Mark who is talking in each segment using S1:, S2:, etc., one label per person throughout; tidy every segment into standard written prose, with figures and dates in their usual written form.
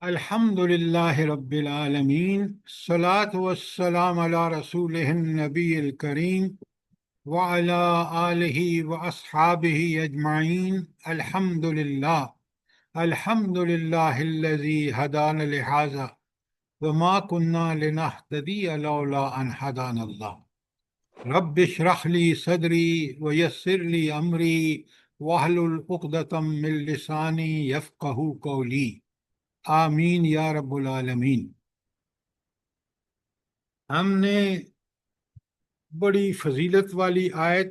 S1: الحمد لله رب العالمين الصلاة والسلام على رسوله النبي الكريم وعلى آله وأصحابه أجمعين. الحمد لله الذي هدانا لهذا وما كنا لنهتدي لولا أن هدانا الله. رب اشرح لي صدري ويسر لي أمري واحلل عقدة من لساني يفقه قولي. آمین یا رب العالمین۔ ہم نے بڑی فضیلت والی آیت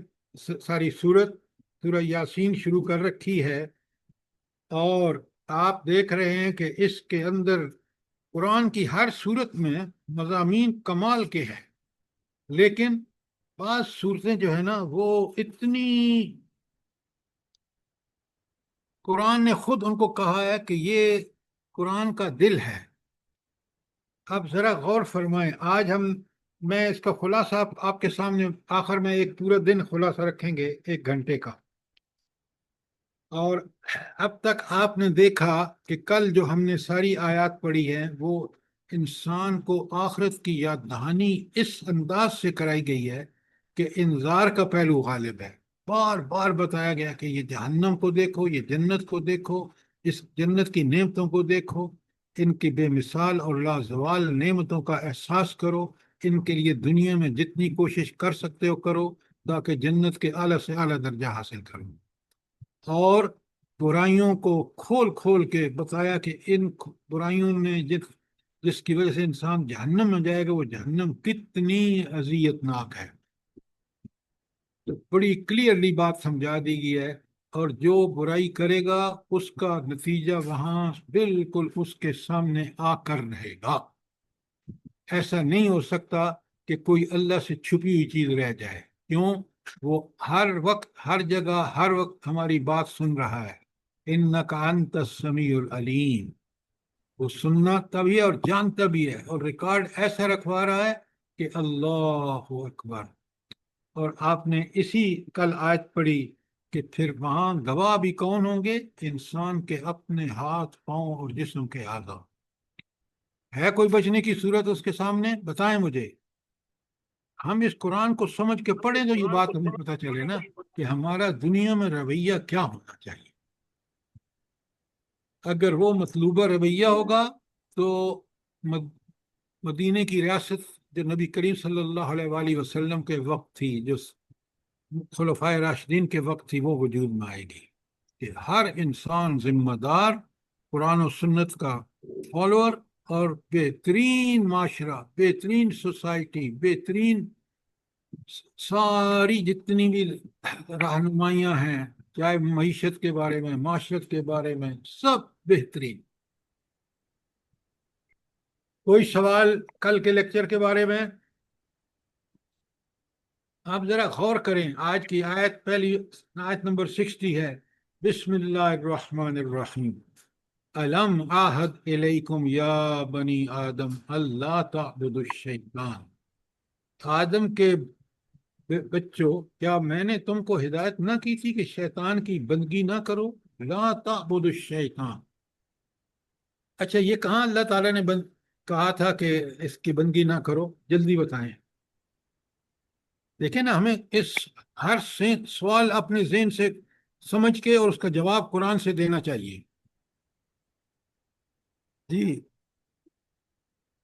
S1: سورہ یاسین شروع کر رکھی ہے، اور آپ دیکھ رہے ہیں کہ اس کے اندر قرآن کی ہر صورت میں مضامین کمال کے ہیں، لیکن بعض صورتیں جو ہے نا وہ اتنی، قرآن نے خود ان کو کہا ہے کہ یہ قرآن کا دل ہے۔ اب ذرا غور فرمائیں، آج میں اس کا خلاصہ آپ کے سامنے آخر میں ایک پورا دن خلاصہ رکھیں گے 1 گھنٹے کا، اور اب تک آپ نے دیکھا کہ کل جو ہم نے ساری آیات پڑھی ہیں وہ انسان کو آخرت کی یاد دہانی اس انداز سے کرائی گئی ہے کہ انذار کا پہلو غالب ہے۔ بار بار بتایا گیا کہ یہ جہنم کو دیکھو، یہ جنت کو دیکھو، اس جنت کی نعمتوں کو دیکھو، ان کی بے مثال اور لازوال نعمتوں کا احساس کرو، ان کے لیے دنیا میں جتنی کوشش کر سکتے ہو کرو تاکہ جنت کے اعلیٰ سے اعلیٰ درجہ حاصل کرو، اور برائیوں کو کھول کھول کے بتایا کہ ان برائیوں میں جس کی وجہ سے انسان جہنم میں جائے گا وہ جہنم کتنی اذیت ناک ہے۔ تو بڑی کلیئرلی بات سمجھا دی گئی ہے، اور جو برائی کرے گا اس کا نتیجہ وہاں بالکل اس کے سامنے آ کر رہے گا۔ ایسا نہیں ہو سکتا کہ کوئی اللہ سے چھپی ہوئی چیز رہ جائے، کیوں؟ وہ ہر وقت ہر جگہ ہر وقت ہماری بات سن رہا ہے۔ انک انت السمیع العلیم، وہ سننا تبھی اور جانتا بھی ہے، اور ریکارڈ ایسا رکھوا رہا ہے کہ اللہ اکبر۔ اور آپ نے اسی کل آیت پڑھی کہ پھر وہاں گواہ بھی کون ہوں گے؟ انسان کے اپنے ہاتھ پاؤں اور جسم کے اعضاء۔ ہے کوئی بچنے کی صورت اس کے سامنے؟ بتائیں مجھے۔ ہم اس قرآن کو سمجھ کے پڑھیں تو یہ بات ہمیں پتہ چلے نا کہ ہمارا دنیا میں رویہ کیا ہونا چاہیے۔ اگر وہ مطلوبہ رویہ ہوگا تو مدینے کی ریاست جو نبی کریم صلی اللہ علیہ وآلہ وسلم کے وقت تھی، جو خلفائے راشدین کے وقت تھی، وہ وجود میں آئے گی کہ ہر انسان ذمہ دار، قرآن و سنت کا فالوور، اور بہترین معاشرہ، بہترین سوسائٹی، بہترین ساری جتنی بھی رہنمائیاں ہیں، چاہے معیشت کے بارے میں، معاشرت کے بارے میں، سب بہترین۔ کوئی سوال کل کے لیکچر کے بارے میں؟ آپ ذرا غور کریں، آج کی آیت پہلی آیت نمبر 60 ہے، بسم اللہ الرحمن الرحیم، الم عہد الیکم یا بنی آدم اللہ تعبدوا الشیطان۔ آدم کے بچوں، کیا میں نے تم کو ہدایت نہ کی تھی کہ شیطان کی بندگی نہ کرو؟ لا تعبدوا الشیطان۔ اچھا، یہ کہاں اللہ تعالیٰ نے کہا تھا کہ اس کی بندگی نہ کرو؟ جلدی بتائیں۔ دیکھیں نا، ہمیں اس ہر سوال اپنے ذہن سے سمجھ کے اور اس کا جواب قرآن سے دینا چاہیے۔ جی،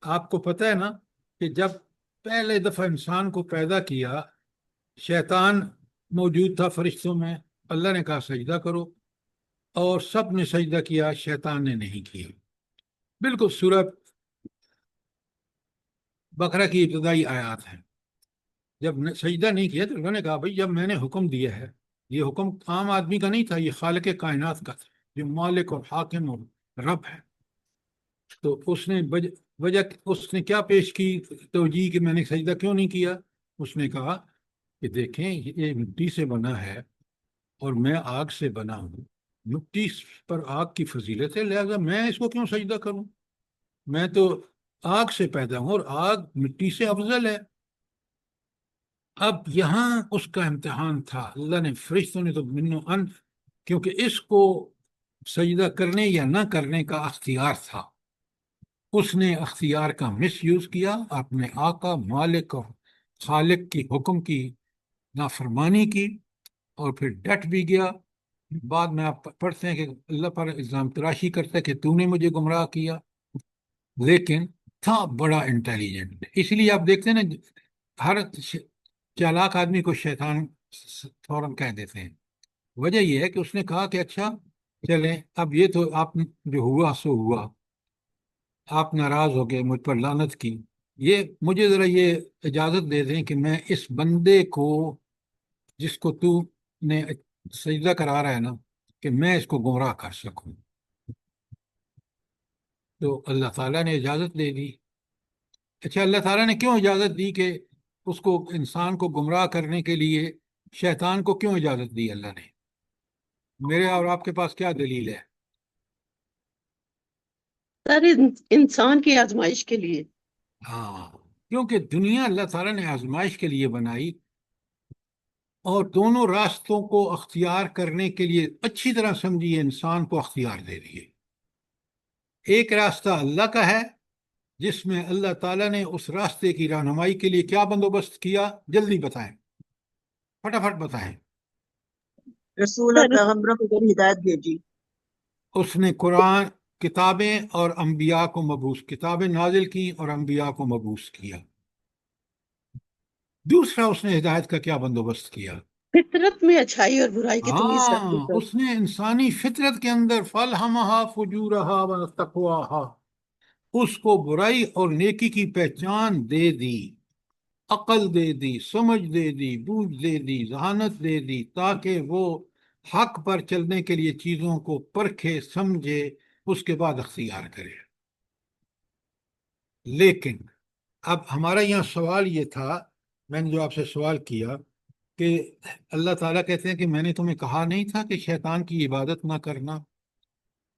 S1: آپ کو پتہ ہے نا کہ جب پہلے دفعہ انسان کو پیدا کیا، شیطان موجود تھا فرشتوں میں، اللہ نے کہا سجدہ کرو، اور سب نے سجدہ کیا، شیطان نے نہیں کیا۔ بالکل سورہ بقرہ کی ابتدائی آیات ہیں۔ جب سجدہ نہیں کیا تو انہوں نے کہا بھائی جب میں نے حکم دیا ہے، یہ حکم عام آدمی کا نہیں تھا، یہ خالق کائنات کا تھا، جو مالک اور حاکم اور رب ہے۔ تو اس نے وجہ اس نے کیا پیش کی توجیہ کہ میں نے سجدہ کیوں نہیں کیا؟ اس نے کہا کہ دیکھیں یہ مٹی سے بنا ہے اور میں آگ سے بنا ہوں، مٹی پر آگ کی فضیلت ہے، لہذا میں اس کو کیوں سجدہ کروں؟ میں تو آگ سے پیدا ہوں اور آگ مٹی سے افضل ہے۔ اب یہاں اس کا امتحان تھا، اللہ نے فرشتوں نے تو منو ان، کیونکہ اس کو سجدہ کرنے یا نہ کرنے کا اختیار تھا، اس نے اختیار کا مس یوز کیا، اپنے آقا مالک اور خالق کی حکم کی نافرمانی کی، اور پھر ڈٹ بھی گیا۔ بعد میں آپ پڑھتے ہیں کہ اللہ پر الزام تراشی کرتا ہے کہ تو نے مجھے گمراہ کیا، لیکن تھا بڑا انٹیلیجنٹ۔ اس لیے آپ دیکھتے ہیں نا، ہر چالاک آدمی کو شیطان فوراً کہہ دیتے ہیں۔ وجہ یہ ہے کہ اس نے کہا کہ اچھا چلیں، اب یہ تو آپ جو ہوا سو ہوا، آپ ناراض ہو گئے، مجھ پر لعنت کی، یہ مجھے ذرا یہ اجازت دے دیں کہ میں اس بندے کو، جس کو تو نے سجدہ کرا رہا ہے نا، کہ میں اس کو گمراہ کر سکوں۔ تو اللہ تعالیٰ نے اجازت دے دی۔ اچھا، اللہ تعالیٰ نے کیوں اجازت دی کہ اس کو، انسان کو گمراہ کرنے کے لیے شیطان کو کیوں اجازت دی اللہ نے؟ میرے اور آپ کے پاس کیا دلیل ہے؟
S2: سر انسان کی آزمائش کے لیے۔
S1: ہاں، کیونکہ دنیا اللہ تعالیٰ نے آزمائش کے لیے بنائی، اور دونوں راستوں کو اختیار کرنے کے لیے اچھی طرح سمجھیے انسان کو اختیار دے دیے۔ ایک راستہ اللہ کا ہے، جس میں اللہ تعالیٰ نے اس راستے کی رہنمائی کے لیے کیا بندوبست کیا، جلدی بتائیں، فٹافٹ بتائیں۔
S3: رسول اور پیغمبروں کو ہدایت بھیجی۔
S1: اس نے قرآن، کتابیں اور انبیاء کو مبعوث، کتابیں نازل کی اور انبیاء کو مبعوث کیا۔ دوسرا، اس نے ہدایت کا کیا بندوبست کیا؟
S2: فطرت میں اچھائی اور برائی کی تمیز رکھ دی
S1: ہاں،
S2: سر۔
S1: اس نے انسانی فطرت کے اندر فَأَلْهَمَهَا فُجُورَهَا وَتَقْوَاهَا، اس کو برائی اور نیکی کی پہچان دے دی، عقل دے دی، سمجھ دے دی، بوجھ دے دی، ذہانت دے دی، تاکہ وہ حق پر چلنے کے لیے چیزوں کو پرکھے، سمجھے، اس کے بعد اختیار کرے۔ لیکن اب ہمارا یہاں سوال یہ تھا، میں نے جو آپ سے سوال کیا کہ اللہ تعالیٰ کہتے ہیں کہ میں نے تمہیں کہا نہیں تھا کہ شیطان کی عبادت نہ کرنا؟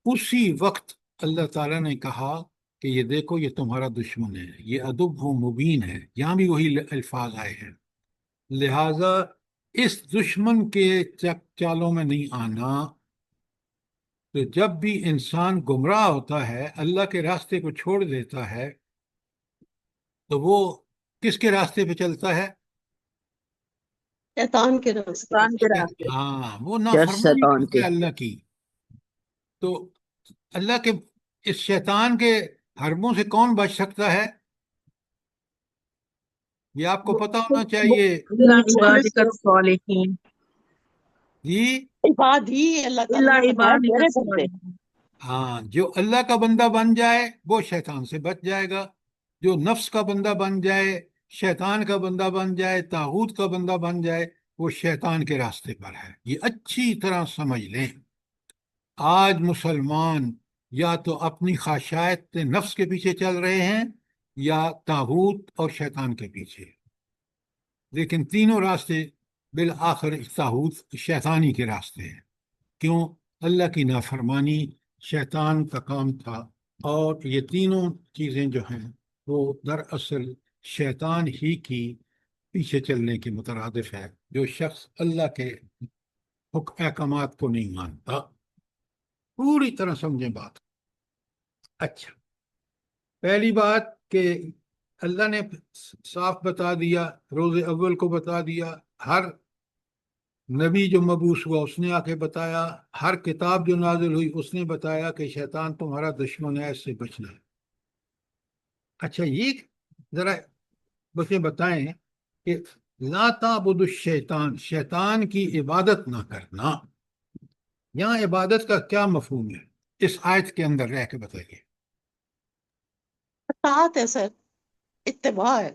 S1: اسی وقت اللہ تعالیٰ نے کہا کہ یہ دیکھو، یہ تمہارا دشمن ہے، یہ عدو و مبین ہے، یہاں بھی وہی الفاظ آئے ہیں، لہذا اس دشمن کے چالوں میں نہیں آنا۔ تو جب بھی انسان گمراہ ہوتا ہے، اللہ کے راستے کو چھوڑ دیتا ہے، تو وہ کس کے راستے پہ چلتا ہے؟
S2: شیطان کے راستے۔
S3: شیطان کے راستے۔
S1: ہاں، وہ
S3: چرچ
S1: نافرمانی
S3: شیطان
S1: کرتا
S3: کے۔
S1: ہے اللہ کی۔ تو اللہ کے اس شیطان کے حربوں سے کون بچ سکتا ہے؟ یہ آپ کو پتا ہونا چاہیے۔
S3: اللہ عبادک الصالحین۔
S1: جی
S2: عباد ہی اللہ تعالیٰ
S3: اللہ
S2: نے فرمایا
S3: عبادک
S2: میرے بندے۔
S3: الصالحین۔
S1: ہاں، جو اللہ کا بندہ بن جائے وہ شیطان سے بچ جائے گا، جو نفس کا بندہ بن جائے، شیطان کا بندہ بن جائے، طاغوت کا بندہ بن جائے، وہ شیطان کے راستے پر ہے۔ یہ اچھی طرح سمجھ لیں۔ آج مسلمان یا تو اپنی خواہشات نفس کے پیچھے چل رہے ہیں، یا طاغوت اور شیطان کے پیچھے، لیکن تینوں راستے بالآخر طاغوت شیطانی کے راستے ہیں۔ کیوں؟ اللہ کی نافرمانی شیطان کا کام تھا، اور یہ تینوں چیزیں جو ہیں وہ دراصل شیطان ہی کی پیچھے چلنے کے مترادف ہے، جو شخص اللہ کے احکامات کو نہیں مانتا۔ پوری طرح سمجھیں بات۔ اچھا، پہلی بات کہ اللہ نے صاف بتا دیا، روز اول کو بتا دیا، ہر نبی جو مبعوث ہوا اس نے آ کے بتایا، ہر کتاب جو نازل ہوئی اس نے بتایا کہ شیطان تمہارا دشمن ہے، اس سے بچنا ہے۔ اچھا، یہ ذرا مجھے بتائیں کہ لا تعبد الشیطان، شیطان کی عبادت نہ کرنا، یہاں عبادت کا کیا مفہوم ہے؟ اس آیت کے اندر رہ کے بتائیے۔
S2: اطاعت ہے سر، اتباع ہے،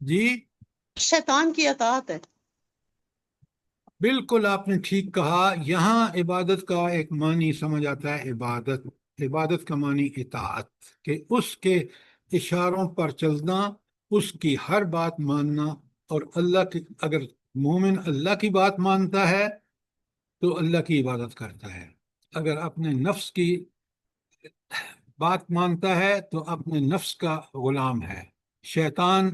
S1: جی
S2: شیطان کی اطاعت ہے۔
S1: بالکل، آپ نے ٹھیک کہا۔ یہاں عبادت کا ایک معنی سمجھ آتا ہے، عبادت، عبادت کا معنی اطاعت، کہ اس کے اشاروں پر چلنا، اس کی ہر بات ماننا، اور اللہ کی، اگر مومن اللہ کی بات مانتا ہے تو اللہ کی عبادت کرتا ہے، اگر اپنے نفس کی بات مانتا ہے تو اپنے نفس کا غلام ہے۔ شیطان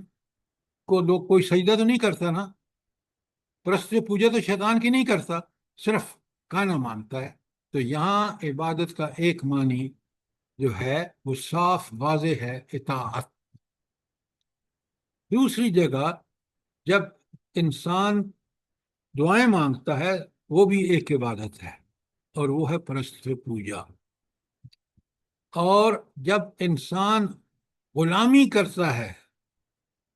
S1: کو لوگ کوئی سجدہ تو نہیں کرتا نا، پرست پوجا تو شیطان کی نہیں کرتا، صرف کانا مانتا ہے۔ تو یہاں عبادت کا ایک معنی جو ہے وہ صاف واضح ہے اطاعت۔ دوسری جگہ جب انسان دعائیں مانگتا ہے وہ بھی ایک عبادت ہے، اور وہ ہے پرست پوجا۔ اور جب انسان غلامی کرتا ہے،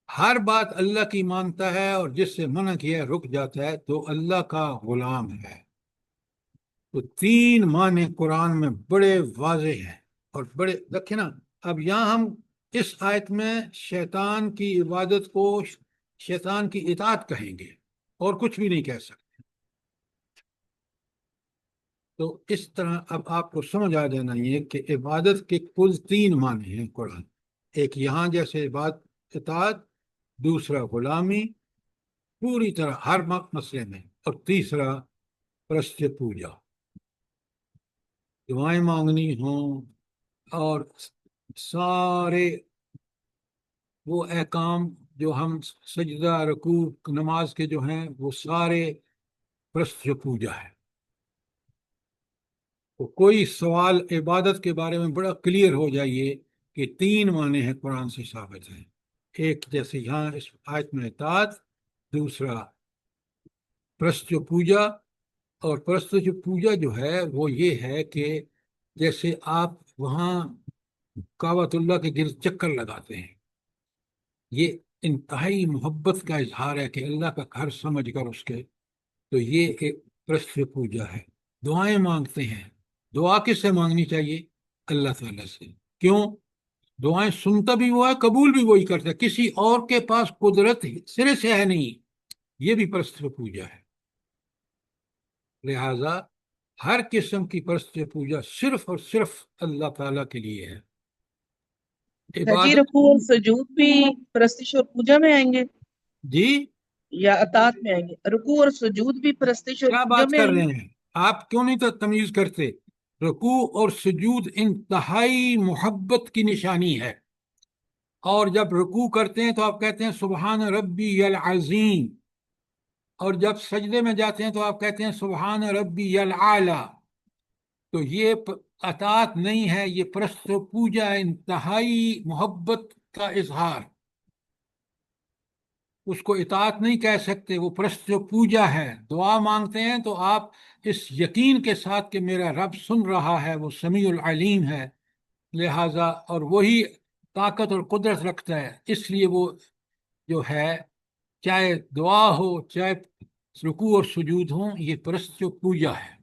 S1: ہر بات اللہ کی مانتا ہے اور جس سے منع کیا ہے رک جاتا ہے، تو اللہ کا غلام ہے۔ تو تین معنی قرآن میں بڑے واضح ہیں اور بڑے، دیکھیں نا، اب یہاں ہم اس آیت میں شیطان کی عبادت کو شیطان کی اطاعت کہیں گے اور کچھ بھی نہیں کہہ سکتے۔ تو اس طرح اب آپ کو سمجھ آ جانا یہ کہ عبادت کے کل تین معنی ہیں قرآن، ایک یہاں جیسے عبادت اطاعت، دوسرا غلامی پوری طرح ہر مسئلے میں، اور تیسرا پرست پوجا، دعائیں مانگنی ہوں اور سارے وہ احکام جو ہم سجدہ رکوع نماز کے جو ہیں وہ سارے پرست پوجا ہے۔ تو کوئی سوال عبادت کے بارے میں بڑا کلیئر ہو جائیے کہ تین معنی ہیں قرآن سے ثابت ہیں، ایک جیسے یہاں اس آیت میں اطاعت، دوسرا پرست پوجا، اور پرست پوجا جو ہے وہ یہ ہے کہ جیسے آپ وہاں کعبۃ اللہ کے گرد چکر لگاتے ہیں، یہ انتہائی محبت کا اظہار ہے کہ اللہ کا گھر سمجھ کر اس کے، تو یہ ایک پرست پوجا ہے۔ دعائیں مانگتے ہیں، دعا کس سے مانگنی چاہیے؟ اللہ تعالیٰ سے۔ کیوں؟ دعائیں سنتا بھی وہ ہے، قبول بھی وہی کرتا ہے، کسی اور کے پاس قدرت سرے سے ہے نہیں، یہ بھی پرست پوجا ہے۔ لہذا ہر قسم کی پرست پوجا صرف اور صرف اللہ تعالیٰ کے لیے ہے۔
S4: جی
S1: عبادت
S4: رکوع اور سجود بھی پرستش اور پوجا میں آئیں گے
S1: جی
S4: یا اطاعت میں آئیں گے؟ رکوع اور سجود بھی پرستش اور
S1: کیا
S4: پوجا
S1: بات
S4: میں
S1: کر
S4: آئیں گے؟
S1: رہے ہیں آپ؟ کیوں نہیں تمیز کرتے؟ رکوع اور سجود انتہائی محبت کی نشانی ہے، اور جب رکوع کرتے ہیں تو آپ کہتے ہیں سبحان ربی العظیم، اور جب سجدے میں جاتے ہیں تو آپ کہتے ہیں سبحان ربی العالی۔ تو یہ اطاعت نہیں ہے، یہ پرست پوجا ہے، انتہائی محبت کا اظہار۔ اس کو اطاعت نہیں کہہ سکتے، وہ پرست پوجا ہے۔ دعا مانگتے ہیں تو آپ اس یقین کے ساتھ کہ میرا رب سن رہا ہے، وہ سمیع العلیم ہے، لہذا اور وہی طاقت اور قدرت رکھتا ہے، اس لیے وہ جو ہے چاہے دعا ہو چاہے رکوع اور سجود ہوں، یہ پرست پوجا ہے۔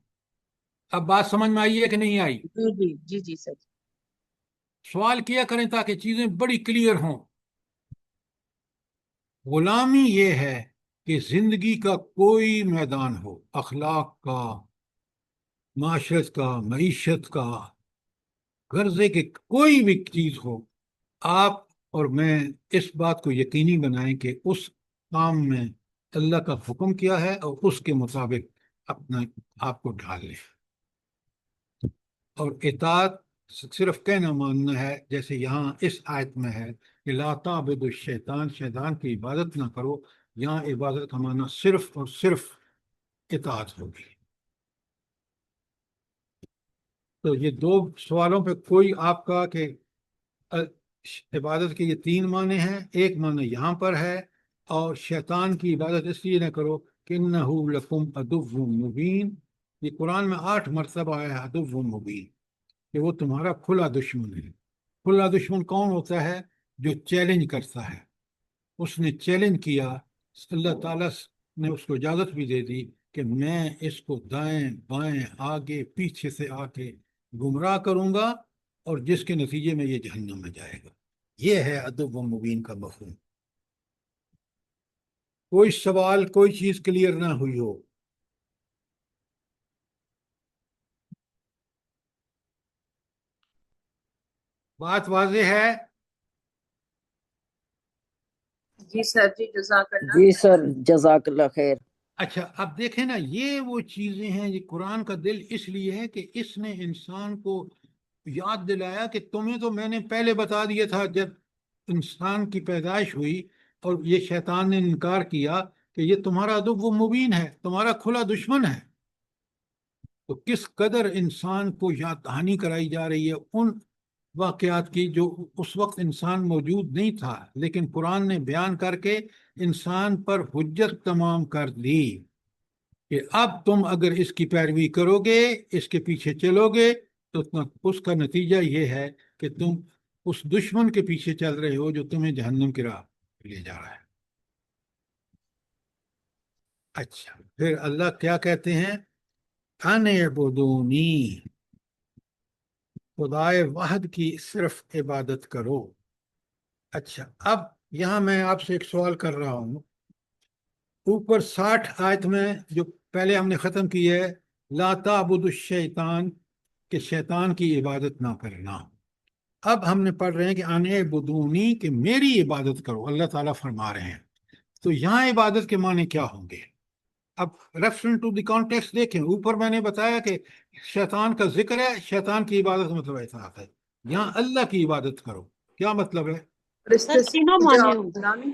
S1: اب بات سمجھ میں آئی ہے کہ نہیں آئی؟
S4: جی جی جی جی سر۔
S1: سوال کیا کریں تاکہ چیزیں بڑی کلیئر ہوں۔ غلامی یہ ہے کہ زندگی کا کوئی میدان ہو، اخلاق کا، معاشرت کا، معیشت کا، غرضے کی کوئی بھی چیز ہو، آپ اور میں اس بات کو یقینی بنائیں کہ اس کام میں اللہ کا حکم کیا ہے اور اس کے مطابق اپنا آپ کو ڈھال لیں۔ اور اطاعت صرف کہنا ماننا ہے، جیسے یہاں اس آیت میں ہے کہ لا تعبدوا الشیطان، شیطان کی عبادت نہ کرو، یہاں عبادت کا معنی صرف اور صرف اطاعت ہوگی۔ تو یہ دو سوالوں پہ کوئی آپ کا کہ عبادت کے یہ تین معنی ہیں، ایک معنی یہاں پر ہے، اور شیطان کی عبادت اس لیے نہ کرو کہ انہ لکم عدو مبین، یہ قرآن میں 8 مرتبہ آیا ہے عدو مبین، کہ وہ تمہارا کھلا دشمن ہے۔ کھلا دشمن کون ہوتا ہے؟ جو چیلنج کرتا ہے۔ اس نے چیلنج کیا، اللہ تعالیٰ نے اس کو اجازت بھی دے دی کہ میں اس کو دائیں بائیں آگے پیچھے سے آ کے گمراہ کروں گا، اور جس کے نتیجے میں یہ جہنم میں جائے گا۔ یہ ہے عدو مبین کا مفہوم۔ کوئی سوال، کوئی چیز کلیئر نہ ہوئی ہو؟ بات واضح ہے؟
S4: جی سر جی جزاک اللہ۔
S3: جی سر جزاک اللہ خیر۔
S1: اچھا، اب دیکھیں نا، یہ وہ چیزیں ہیں، یہ قرآن کا دل اس لیے ہے کہ اس نے انسان کو یاد دلایا کہ تمہیں تو میں نے پہلے بتا دیا تھا جب انسان کی پیدائش ہوئی اور یہ شیطان نے انکار کیا کہ یہ تمہارا عدو مبین ہے، تمہارا کھلا دشمن ہے۔ تو کس قدر انسان کو یاد دہانی کرائی جا رہی ہے ان واقعات کی جو اس وقت انسان موجود نہیں تھا، لیکن قرآن نے بیان کر کے انسان پر حجت تمام کر دی کہ اب تم اگر اس کی پیروی کرو گے، اس کے پیچھے چلو گے، تو اس کا نتیجہ یہ ہے کہ تم اس دشمن کے پیچھے چل رہے ہو جو تمہیں جہنم کی راہ لے جا رہا ہے۔ اچھا، پھر اللہ کیا کہتے ہیں؟ ان اعبدونی، خدائے واحد کی صرف عبادت کرو۔ اچھا، اب یہاں میں آپ سے ایک سوال کر رہا ہوں۔ اوپر 60 آیت میں جو پہلے ہم نے ختم کی ہے، لا تعبد الشیطان، کہ شیطان کی عبادت نہ کرنا۔ اب ہم نے پڑھ رہے ہیں کہ ان اعبدونی، کہ میری عبادت کرو، اللہ تعالیٰ فرما رہے ہیں۔ تو یہاں عبادت کے معنی کیا ہوں گے؟ اب ریفرنس ٹو دی کانٹیکسٹ دیکھیں، اوپر میں نے بتایا کہ شیطان کا ذکر ہے، شیطان کی عبادت مطلب اطاعت ہے۔ یہاں اللہ کی عبادت کرو، کیا مطلب ہے؟
S2: سر تینوں معنی ہوں گے،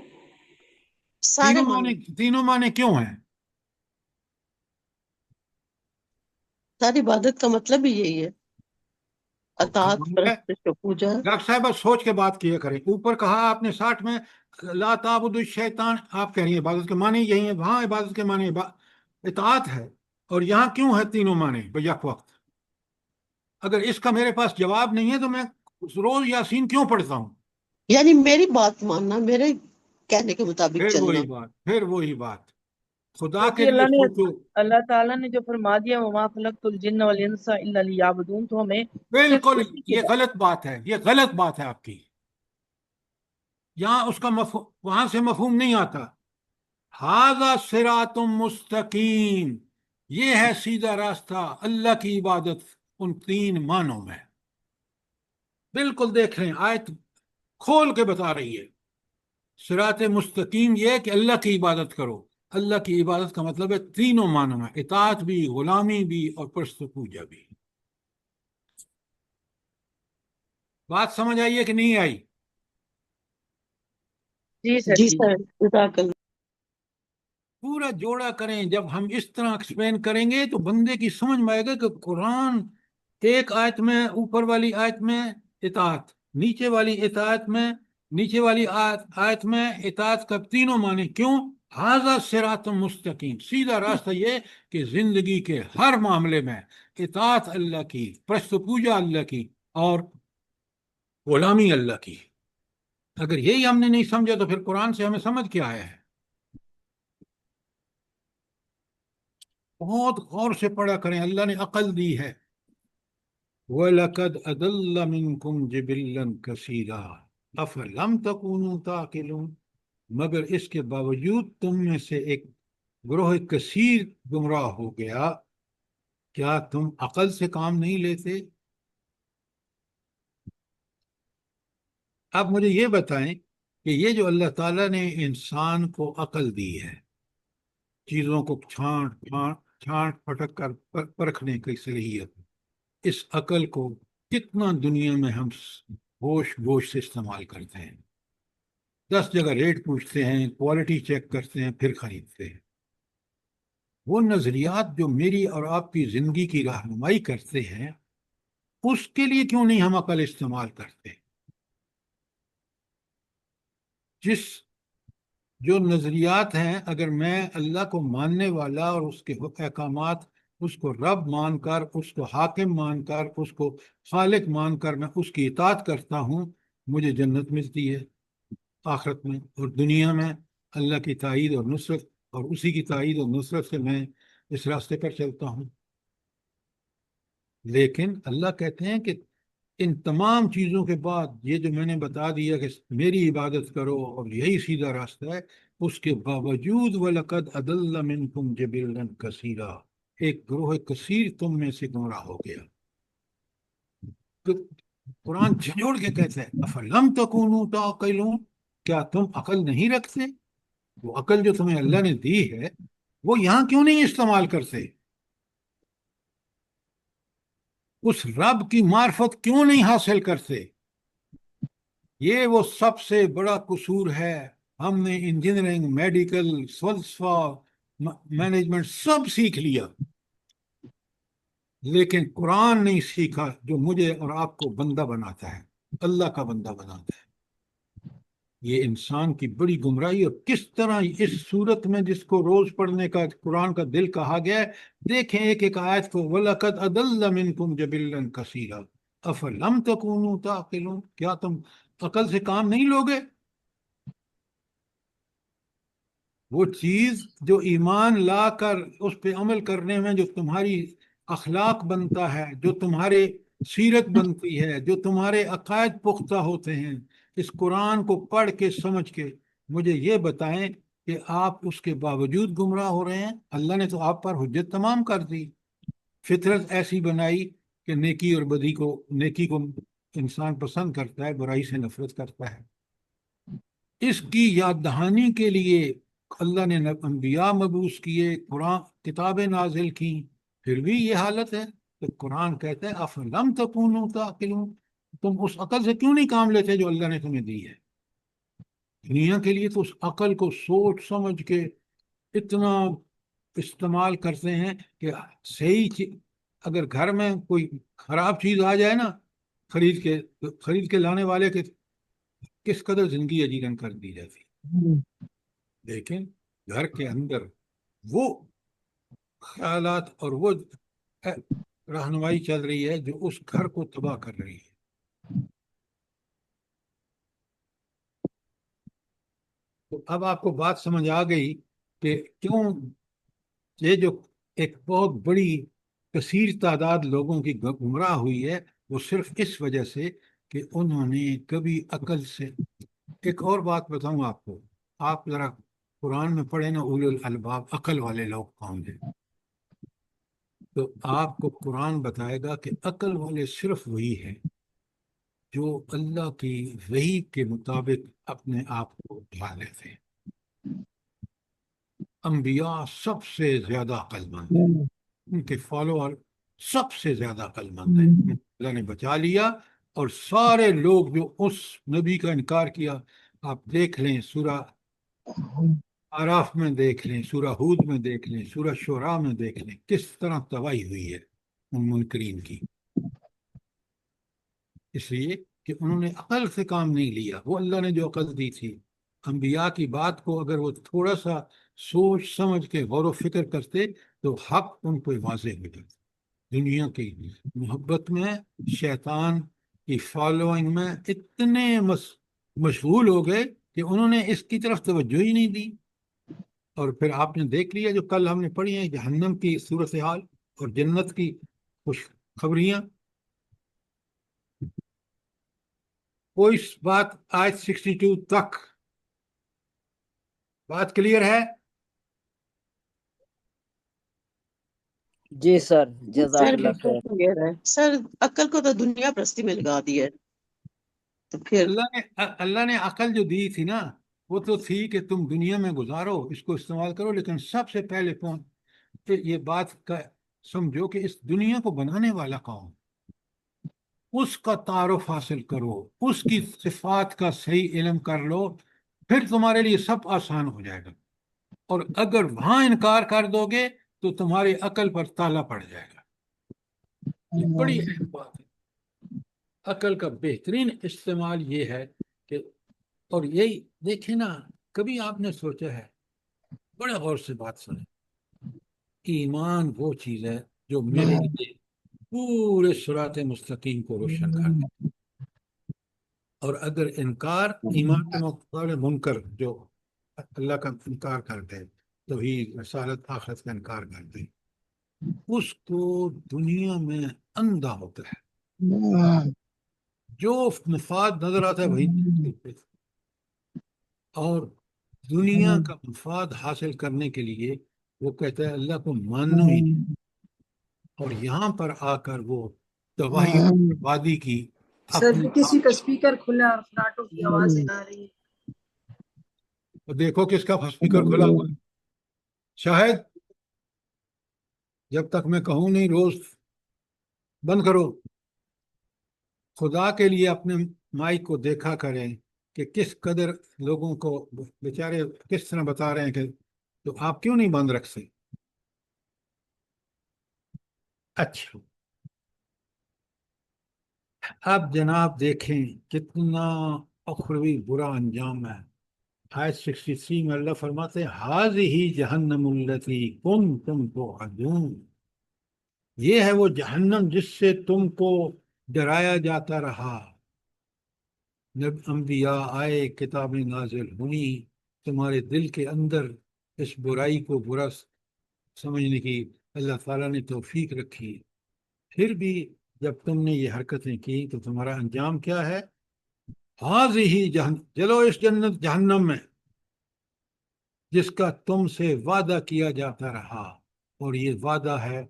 S2: سارے معنی۔
S1: تینوں معنی کیوں ہیں؟
S2: ساری عبادت کا مطلب ہی یہی ہے، اطاعت، پرستش و پوجا۔
S1: ڈاکٹر صاحبہ سوچ کے بات کیا کریں۔ اوپر کہا آپ نے 60 میں لا تعبد الشیطان، آپ کہہ رہی ہیں عبادت کے معنی یہی ہے، وہاں عبادت کے معنی اطاعت ہے، اور یہاں کیوں ہے تینوں معنی یک وقت؟ اگر اس کا میرے پاس جواب نہیں ہے تو میں روز یاسین کیوں پڑھتا ہوں؟
S2: یعنی میری بات ماننا، میرے کہنے کے مطابق
S1: پھر
S2: چلنا۔
S1: وہی بات خدا کے
S4: کیونکہ
S1: لیے سوچو۔
S4: اللہ تعالیٰ نے جو فرما دیا وما خلقت الجن والانس الا لیعبدون، تو ہمیں صرف
S1: بالکل
S4: اسی کی
S1: یہ غلط بات ہے، یہ غلط بات ہے آپ کی۔ یہاں اس کا وہاں سے مفہوم نہیں آتا۔ ھذا صراط مستقیم، یہ ہے سیدھا راستہ، اللہ کی عبادت ان تین معنوں میں۔ بالکل دیکھ رہے ہیں، آیت کھول کے بتا رہی ہے۔ صراط مستقیم یہ ہے کہ اللہ کی عبادت کرو۔ اللہ کی عبادت کا مطلب ہے تینوں معنوں میں، اطاعت بھی، غلامی بھی، اور پرست پوجا بھی۔ بات سمجھ آئی ہے کہ نہیں آئی؟
S4: جی سر
S2: جی سر، جزاک اللہ۔
S1: پورا جوڑا کریں، جب ہم اس طرح ایکسپلین کریں گے تو بندے کی سمجھ میں آئے گا کہ قرآن ایک آیت میں، اوپر والی آیت میں اطاعت، نیچے والی اطاعت میں، نیچے والی آیت میں اطاعت کا تینوں معنی کیوں؟ ھذا صراط مستقیم، سیدھا راستہ یہ کہ زندگی کے ہر معاملے میں اطاعت اللہ کی، پرست پوجا اللہ کی، اور غلامی اللہ کی۔ اگر یہی ہم نے نہیں سمجھا تو پھر قرآن سے ہمیں سمجھ کیا آیا ہے؟ بہت غور سے پڑھا کریں، اللہ نے عقل دی ہے۔ وَلَقَدْ أَضَلَّ مِنْكُمْ جِبِلًّا كَثِيرًا أَفَلَمْ تَكُونُوا تَعْقِلُونَ، مگر اس کے باوجود تم میں سے ایک گروہ کثیر گمراہ ہو گیا، کیا تم عقل سے کام نہیں لیتے؟ اب مجھے یہ بتائیں کہ یہ جو اللہ تعالیٰ نے انسان کو عقل دی ہے، چیزوں کو چھانٹ پھٹک کر پرکھنے کی صلاحیت، اس عقل کو کتنا دنیا میں ہم ہوش سے استعمال کرتے ہیں؟ 10 جگہ ریٹ پوچھتے ہیں، کوالٹی چیک کرتے ہیں، پھر خریدتے ہیں۔ وہ نظریات جو میری اور آپ کی زندگی کی رہنمائی کرتے ہیں، اس کے لیے کیوں نہیں ہم عقل استعمال کرتے؟ جو نظریات ہیں، اگر میں اللہ کو ماننے والا اور اس کے احکامات، اس کو رب مان کر، اس کو حاکم مان کر، اس کو خالق مان کر میں اس کی اطاعت کرتا ہوں، مجھے جنت ملتی ہے آخرت میں، اور دنیا میں اللہ کی تائید اور نصرت، اور اسی کی تائید اور نصرت سے میں اس راستے پر چلتا ہوں۔ لیکن اللہ کہتے ہیں کہ ان تمام چیزوں کے بعد یہ جو میں نے بتا دیا کہ میری عبادت کرو اور یہی سیدھا راستہ ہے، اس کے باوجود وَلَقَدْ أَضَلَّ مِنْكُمْ جِبِلًّا كَثِيرًا، ایک گروہ کثیر تم میں سے گمراہ ہو گیا۔ تو قرآن جھنجھوڑ کے کہتا ہے أَفَلَمْ تَكُونُوا تَعْقِلُونَ، کیا تم عقل نہیں رکھتے؟ وہ عقل جو تمہیں اللہ نے دی ہے وہ یہاں کیوں نہیں استعمال کرتے؟ اس رب کی معرفت کیوں نہیں حاصل کرتے؟ یہ وہ سب سے بڑا قصور ہے۔ ہم نے انجینئرنگ، میڈیکل، فلسفہ، مینجمنٹ سب سیکھ لیا، لیکن قرآن نہیں سیکھا جو مجھے اور آپ کو بندہ بناتا ہے۔ اللہ کا بندہ بناتا ہے۔ یہ انسان کی بڑی گمراہی، اور کس طرح اس صورت میں جس کو روز پڑھنے کا قرآن کا دل کہا گیا ہے، دیکھیں ایک ایک آیت کو، وَلَقَدْ أَضَلَّ مِنْكُمْ جَبِلًّا كَثِيرًا أَفَلَمْ تَكُونُوا تَعْقِلُونَ، کیا تم عقل سے کام نہیں لوگے؟ وہ چیز جو ایمان لا کر اس پہ عمل کرنے میں جو تمہاری اخلاق بنتا ہے، جو تمہارے سیرت بنتی ہے، جو تمہارے عقائد پختہ ہوتے ہیں، اس قرآن کو پڑھ کے سمجھ کے مجھے یہ بتائیں کہ آپ اس کے باوجود گمراہ ہو رہے ہیں۔ اللہ نے تو آپ پر حجت تمام کر دی، فطرت ایسی بنائی کہ نیکی کو انسان پسند کرتا ہے، برائی سے نفرت کرتا ہے۔ اس کی یاد دہانی کے لیے اللہ نے انبیاء مبعوث کیے، قرآن کتابیں نازل کی، پھر بھی یہ حالت ہے۔ تو قرآن کہتا ہے افلم تکونوا تعقلون، تم اس عقل سے کیوں نہیں کام لیتے جو اللہ نے تمہیں دی ہے؟ دنیا کے لیے تو اس عقل کو سوچ سمجھ کے اتنا استعمال کرتے ہیں کہ صحیح اگر گھر میں کوئی خراب چیز آ جائے نا خرید کے لانے والے کے کس قدر زندگی اجیرن کر دی جاتی، لیکن گھر کے اندر وہ خیالات اور وہ رہنمائی چل رہی ہے جو اس گھر کو تباہ کر رہی ہے۔ تو اب آپ کو بات سمجھ آ گئی کہ کیوں یہ جو ایک بہت بڑی کثیر تعداد لوگوں کی گمراہ ہوئی ہے، وہ صرف اس وجہ سے کہ انہوں نے کبھی عقل سے۔ ایک اور بات بتاؤں آپ کو، آپ ذرا قرآن میں پڑھیں نا اولو الالباب، عقل والے لوگ کون ہیں، تو آپ کو قرآن بتائے گا کہ عقل والے صرف وہی ہیں جو اللہ کی وحی کے مطابق اپنے آپ کو ڈھا لیتے ہیں۔ انبیاء سب سے زیادہ عقل مند ہیں، ان کے فالوور سب سے زیادہ عقل مند ہیں، اللہ نے بچا لیا۔ اور سارے لوگ جو اس نبی کا انکار کیا، آپ دیکھ لیں سورہ آراف میں دیکھ لیں، سورہ ہود میں دیکھ لیں، سورہ شعراء میں دیکھ لیں، کس طرح تباہی ہوئی ہے ان منکرین کی، اس لیے کہ انہوں نے عقل سے کام نہیں لیا۔ وہ اللہ نے جو عقل دی تھی، انبیاء کی بات کو اگر وہ تھوڑا سا سوچ سمجھ کے غور و فکر کرتے تو حق ان کو واضح ہو جاتا۔ دنیا کی محبت میں، شیطان کی فالوئنگ میں اتنے مشغول ہو گئے کہ انہوں نے اس کی طرف توجہ ہی نہیں دی۔ اور پھر آپ نے دیکھ لیا جو کل ہم نے پڑھی ہیں، جہنم کی صورتحال اور جنت کی خوش خبریاں۔ کوئی بات آیت 62 تک بات کلیئر ہے؟
S5: جی سر،
S2: سر
S5: جزاک اللہ
S2: بالکل
S5: خیر۔
S2: کلیئر ہے سر، عقل کو تو دنیا پرستی میں لگا دیا ہے، تو پھر
S1: اللہ نے عقل جو دی تھی نا، وہ تو تھی کہ تم دنیا میں گزارو، اس کو استعمال کرو، لیکن سب سے پہلے یہ بات کا سمجھو کہ اس دنیا کو بنانے والا کون، اس کا تعارف حاصل کرو، اس کی صفات کا صحیح علم کر لو، پھر تمہارے لیے سب آسان ہو جائے گا۔ اور اگر وہاں انکار کر دو گے تو تمہاری عقل پر تالا پڑ جائے گا۔ یہ بڑی اہم بات ہے۔ عقل کا بہترین استعمال یہ ہے کہ، اور یہی دیکھیں نا، کبھی آپ نے سوچا ہے، بڑے غور سے بات سنیں، ایمان وہ چیز ہے جو میرے لیے پورے صراط مستقیم کو روشن کر دے، اور اگر انکار ایمان کے مقابلے منکر جو اللہ کا انکار کر دے، توحید رسالت آخرت کا انکار کر دے، اس کو دنیا میں اندھا ہوتا ہے، جو مفاد نظر آتا ہے وہی، اور دنیا کا مفاد حاصل کرنے کے لیے وہ کہتا ہے اللہ کو ماننا ہی نہیں، اور یہاں پر آ کر وہ تباہی اور بربادی کی
S6: سر
S1: اپنی
S6: کسی کا اسپیکر کھلا اور فراٹوں کی آوازیں آ رہی ہیں۔
S1: دیکھو کس کا اسپیکر کھلا ہوا ہے، شاہد جب تک میں کہوں نہیں روز بند کرو۔ خدا کے لیے اپنے مائک کو دیکھا کریں کہ کس قدر لوگوں کو بیچارے کس طرح بتا رہے ہیں کہ تو آپ کیوں نہیں بند رکھ سکتے؟ اچھا، اب جناب دیکھیں کتنا اخروی برا انجام ہے۔ آیت 63 میں اللہ فرماتے ہیں ہذہ جہنم التی کنتم توعدون، یہ ہے وہ جہنم جس سے تم کو ڈرایا جاتا رہا۔ جب انبیاء آئے، کتابیں نازل ہوئی، تمہارے دل کے اندر اس برائی کو برا سمجھنے کی اللہ تعالیٰ نے توفیق رکھی، پھر بھی جب تم نے یہ حرکتیں کی تو تمہارا انجام کیا ہے؟ ہذہ جہنم، چلو اس جہنم میں جس کا تم سے وعدہ کیا جاتا رہا، اور یہ وعدہ ہے،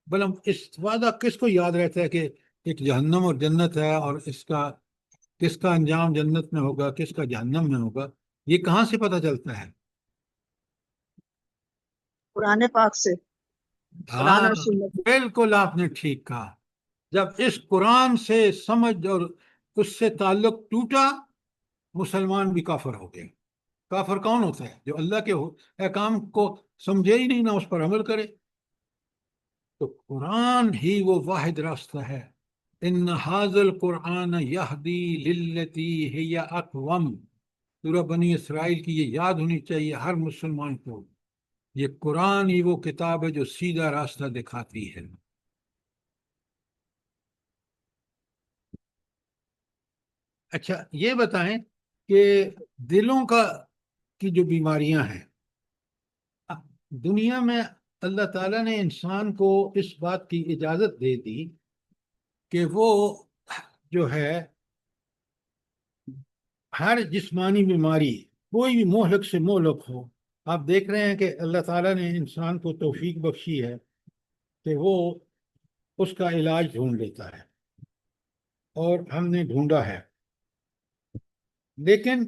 S1: بلم اس وعدہ کس کو یاد رہتا ہے کہ ایک جہنم اور جنت ہے، اور اس کا کس کا انجام جنت میں ہوگا کس کا جہنم میں ہوگا؟ یہ کہاں سے پتہ چلتا ہے؟
S3: قرآن پاک سے، قرآن
S1: ہاں
S3: اور سنت۔
S1: بالکل آپ نے ٹھیک کہا، جب اس قرآن سے سمجھ اور اس سے تعلق ٹوٹا، مسلمان بھی کافر ہو گئے۔ کافر کون ہوتا ہے؟ جو اللہ کے احکام کو سمجھے ہی نہیں، نہ اس پر عمل کرے۔ تو قرآن ہی وہ واحد راستہ ہے۔ ان ھذا القرآن یہدی للتی ہی اقوم، سورہ بنی اسرائیل کی یہ یاد ہونی چاہیے ہر مسلمان کو، یہ قرآن ہی وہ کتاب ہے جو سیدھا راستہ دکھاتی ہے۔ اچھا یہ بتائیں کہ دلوں کی جو بیماریاں ہیں دنیا میں، اللہ تعالیٰ نے انسان کو اس بات کی اجازت دے دی کہ وہ جو ہے ہر جسمانی بیماری، کوئی بھی مہلک سے مہلک ہو، آپ دیکھ رہے ہیں کہ اللہ تعالیٰ نے انسان کو توفیق بخشی ہے کہ وہ اس کا علاج ڈھونڈ لیتا ہے، اور ہم نے ڈھونڈا ہے۔ لیکن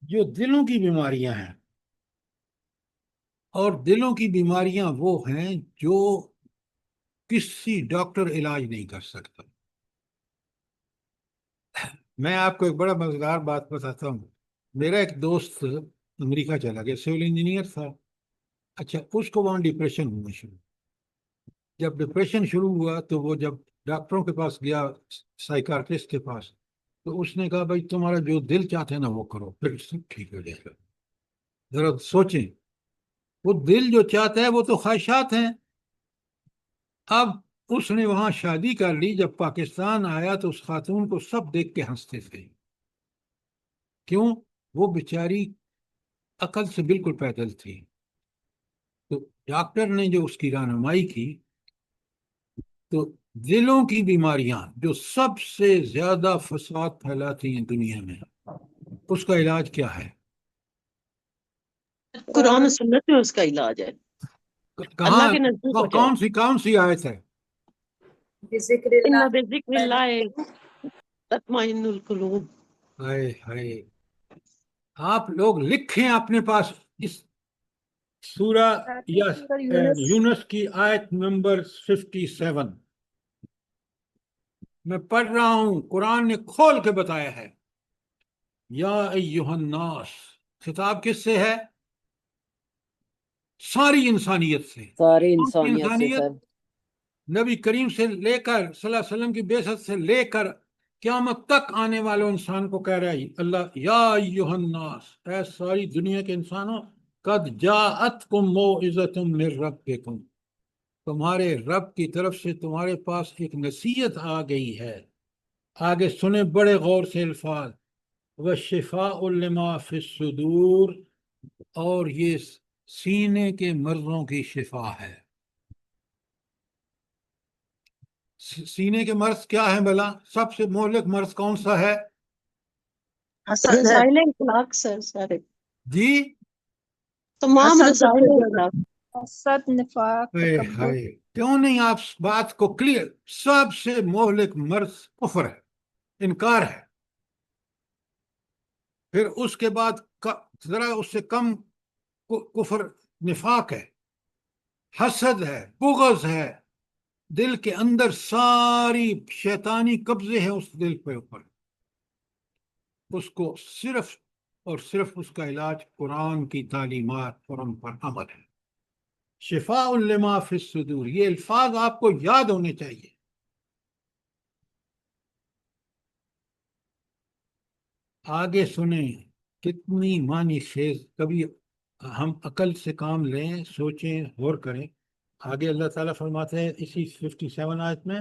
S1: جو دلوں کی بیماریاں ہیں، اور دلوں کی بیماریاں وہ ہیں جو کسی ڈاکٹر علاج نہیں کر سکتا۔ میں آپ کو ایک بڑا مزیدار بات بتاتا ہوں۔ میرا ایک دوست امریکہ چلا گیا، سول انجینئر تھا۔ اچھا اس کو وہاں ڈپریشن ہونا شروع، جب ڈپریشن شروع ہوا تو وہ جب ڈاکٹروں کے پاس گیا، سائیکارٹسٹ کے پاس، تو اس نے کہا بھائی تمہارا جو دل چاہتا ہے نا وہ کرو، پھر سب ٹھیک ہو جائے گا۔ ذرا سوچیں، وہ دل جو چاہتا ہے وہ تو خواہشات ہیں۔ اب اس نے وہاں شادی کر لی، جب پاکستان آیا تو اس خاتون کو سب دیکھ کے ہنستے تھے۔ کیوں؟ وہ بیچاری عقل سے بالکل پیدل تھی۔ تو ڈاکٹر نے جو اس کی رہنمائی کی، تو دلوں کی بیماریاں جو سب سے زیادہ فساد پھیلاتی ہیں دنیا میں، اس کا علاج کیا ہے؟
S2: قرآن و سنت میں اس کا علاج ہے،
S1: کہاں؟
S2: اللہ کے نزدیک ہو جائے۔
S1: کون سی آیت ہے؟
S6: بذکر
S2: ان
S6: اللہ
S2: بذکر اللہ تطمئن القلوب۔
S1: ہائے ہائے، آپ لوگ لکھیں اپنے پاس اس سورہ یا یونس کی آیت نمبر 57 میں پڑھ رہا ہوں، قرآن نے کھول کے بتایا ہے۔ یا ایہا الناس، خطاب کس سے ہے؟ ساری انسانیت سے۔
S5: ساری
S1: کون سی
S5: انسانیت سے سر۔
S1: نبی کریم سے لے کر صلی اللہ علیہ وسلم کی بعثت سے لے کر قیامت تک آنے والوں انسان کو کہہ رہا ہے اللہ، یا ایہا الناس، اے ساری دنیا کے انسانوں، قد جاءتکم موعظۃ من ربکم، تمہارے رب کی طرف سے تمہارے پاس ایک نصیحت آ گئی ہے۔ آگے سنیں بڑے غور سے الفاظ، وَشِفَاءٌ لِمَا فِي الصُّدُورِ، اور یہ سینے کے مرضوں کی شفا ہے۔ سینے کے مرض کیا ہیں بھلا؟ سب سے مہلک مرض کون سا ہے؟
S3: حسد ہے،
S2: رسائل اخلاق سر، سارے
S1: جی
S2: تمام
S3: حسد سب
S2: رسائل
S3: سے زیادہ۔
S2: اخلاق۔
S6: حسد، نفاق،
S1: ہائے
S6: تکبر۔
S1: ہائے، کیوں نہیں آپ بات کو کلیئر؟ سب سے مہلک مرض کفر ہے، انکار ہے، پھر اس کے بعد ذرا اس سے کم کفر نفاق ہے، حسد ہے، بغض ہے، دل کے اندر ساری شیطانی قبضے ہیں اس دل پہ اوپر۔ اس کو صرف اور صرف اس کا علاج قرآن کی تعلیمات اور ان پر عمل ہے۔ شفاء لما فی الصدور، یہ الفاظ آپ کو یاد ہونے چاہیے۔ آگے سنیں کتنی معنی خیز، کبھی ہم عقل سے کام لیں، سوچیں، غور کریں۔ آگے اللہ تعالیٰ فرماتے ہیں اسی 57 آیت میں،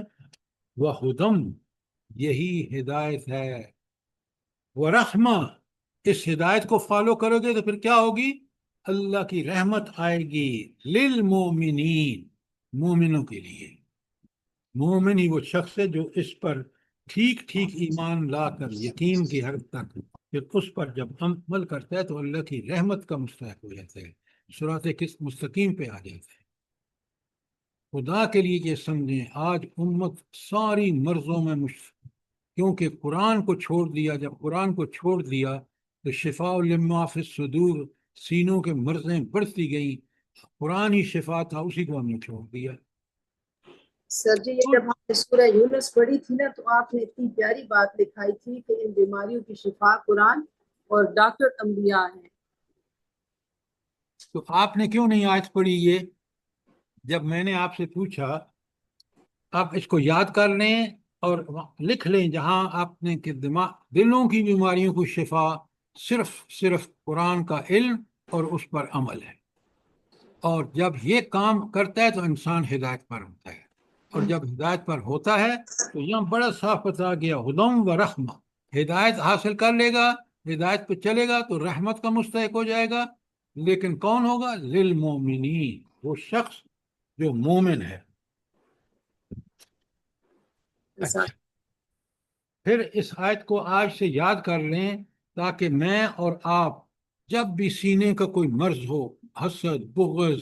S1: وَہُدًى، یہی ہدایت ہے، وَرَحْمَہ، اس ہدایت کو فالو کرو گے تو پھر کیا ہوگی؟ اللہ کی رحمت آئے گی، للمومنین، مومنوں کے لیے۔ مومن ہی وہ شخص ہے جو اس پر ٹھیک ٹھیک ایمان لا کر یقین کی حد تک پھر اس پر جب عمل کرتا ہے تو اللہ کی رحمت کا مستحق ہو جاتا ہے، صراط کس مستقیم پہ آ جاتا ہے۔ خدا کے لیے یہ سمجھیں، آج امت ساری مرضوں میں کیونکہ قرآن کو چھوڑ دیا، جب قرآن کو چھوڑ دیا تو شفاء لما فی الصدور، سینوں کے مرضیں بڑھتی گئیں، قرآن ہی شفا تھا، اسی کو ہم نے چھوڑ دیا۔
S6: سر جی یہ جب ہم نے سورہ یونس پڑھی تھی نا تو آپ نے اتنی پیاری بات لکھائی تھی کہ ان بیماریوں کی شفا قرآن اور ڈاکٹر انبیاء ہیں۔
S1: تو آپ نے کیوں نہیں آیت پڑھی یہ؟ جب میں نے آپ سے پوچھا، آپ اس کو یاد کر لیں اور لکھ لیں جہاں آپ نے کہ دلوں کی بیماریوں کو شفا صرف قرآن کا علم اور اس پر عمل ہے، اور جب یہ کام کرتا ہے تو انسان ہدایت پر ہوتا ہے، اور جب ہدایت پر ہوتا ہے تو یہاں بڑا صاف بتا گیا، ہدم و رحمہ، ہدایت حاصل کر لے گا، ہدایت پہ چلے گا تو رحمت کا مستحق ہو جائے گا، لیکن کون ہوگا؟ للمومنین، وہ شخص جو مومن ہے۔ اچھا، پھر اس آیت کو آج سے یاد کر لیں تاکہ میں اور آپ جب بھی سینے کا کوئی مرض ہو، حسد، بغض،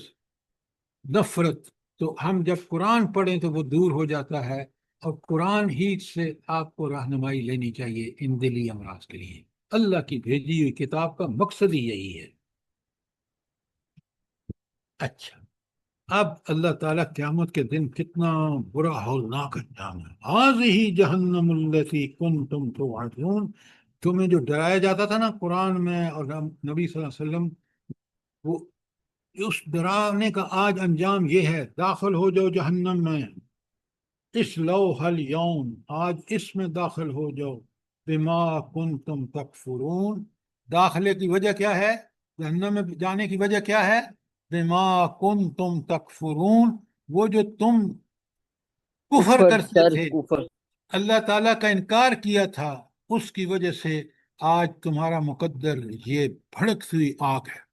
S1: نفرت، تو ہم جب قرآن پڑھیں تو وہ دور ہو جاتا ہے، اور قرآن ہی سے آپ کو رہنمائی لینی چاہیے ان دلی امراض کے لیے۔ اللہ کی بھیجی ہوئی کتاب کا مقصد ہی یہی ہے۔ اچھا، اب اللہ تعالیٰ قیامت کے دن کتنا برا ہولناک انجام ہے، ہذہ جہنم التی کنتم توعدون، تمہیں جو ڈرایا جاتا تھا نا قرآن میں اور نبی صلی اللہ علیہ وسلم، وہ اس ڈرانے کا آج انجام یہ ہے، داخل ہو جاؤ جہنم میں، اصلوها اليوم، آج اس میں داخل ہو جاؤ، بما کنتم تکفرون، داخلے کی وجہ کیا ہے؟ جہنم میں جانے کی وجہ کیا ہے؟ بما کنتم تکفرون، وہ جو تم کفر کرتے تھے، اللہ تعالیٰ کا انکار کیا تھا، اس کی وجہ سے آج تمہارا مقدر یہ بھڑکتی ہوئی آگ ہے۔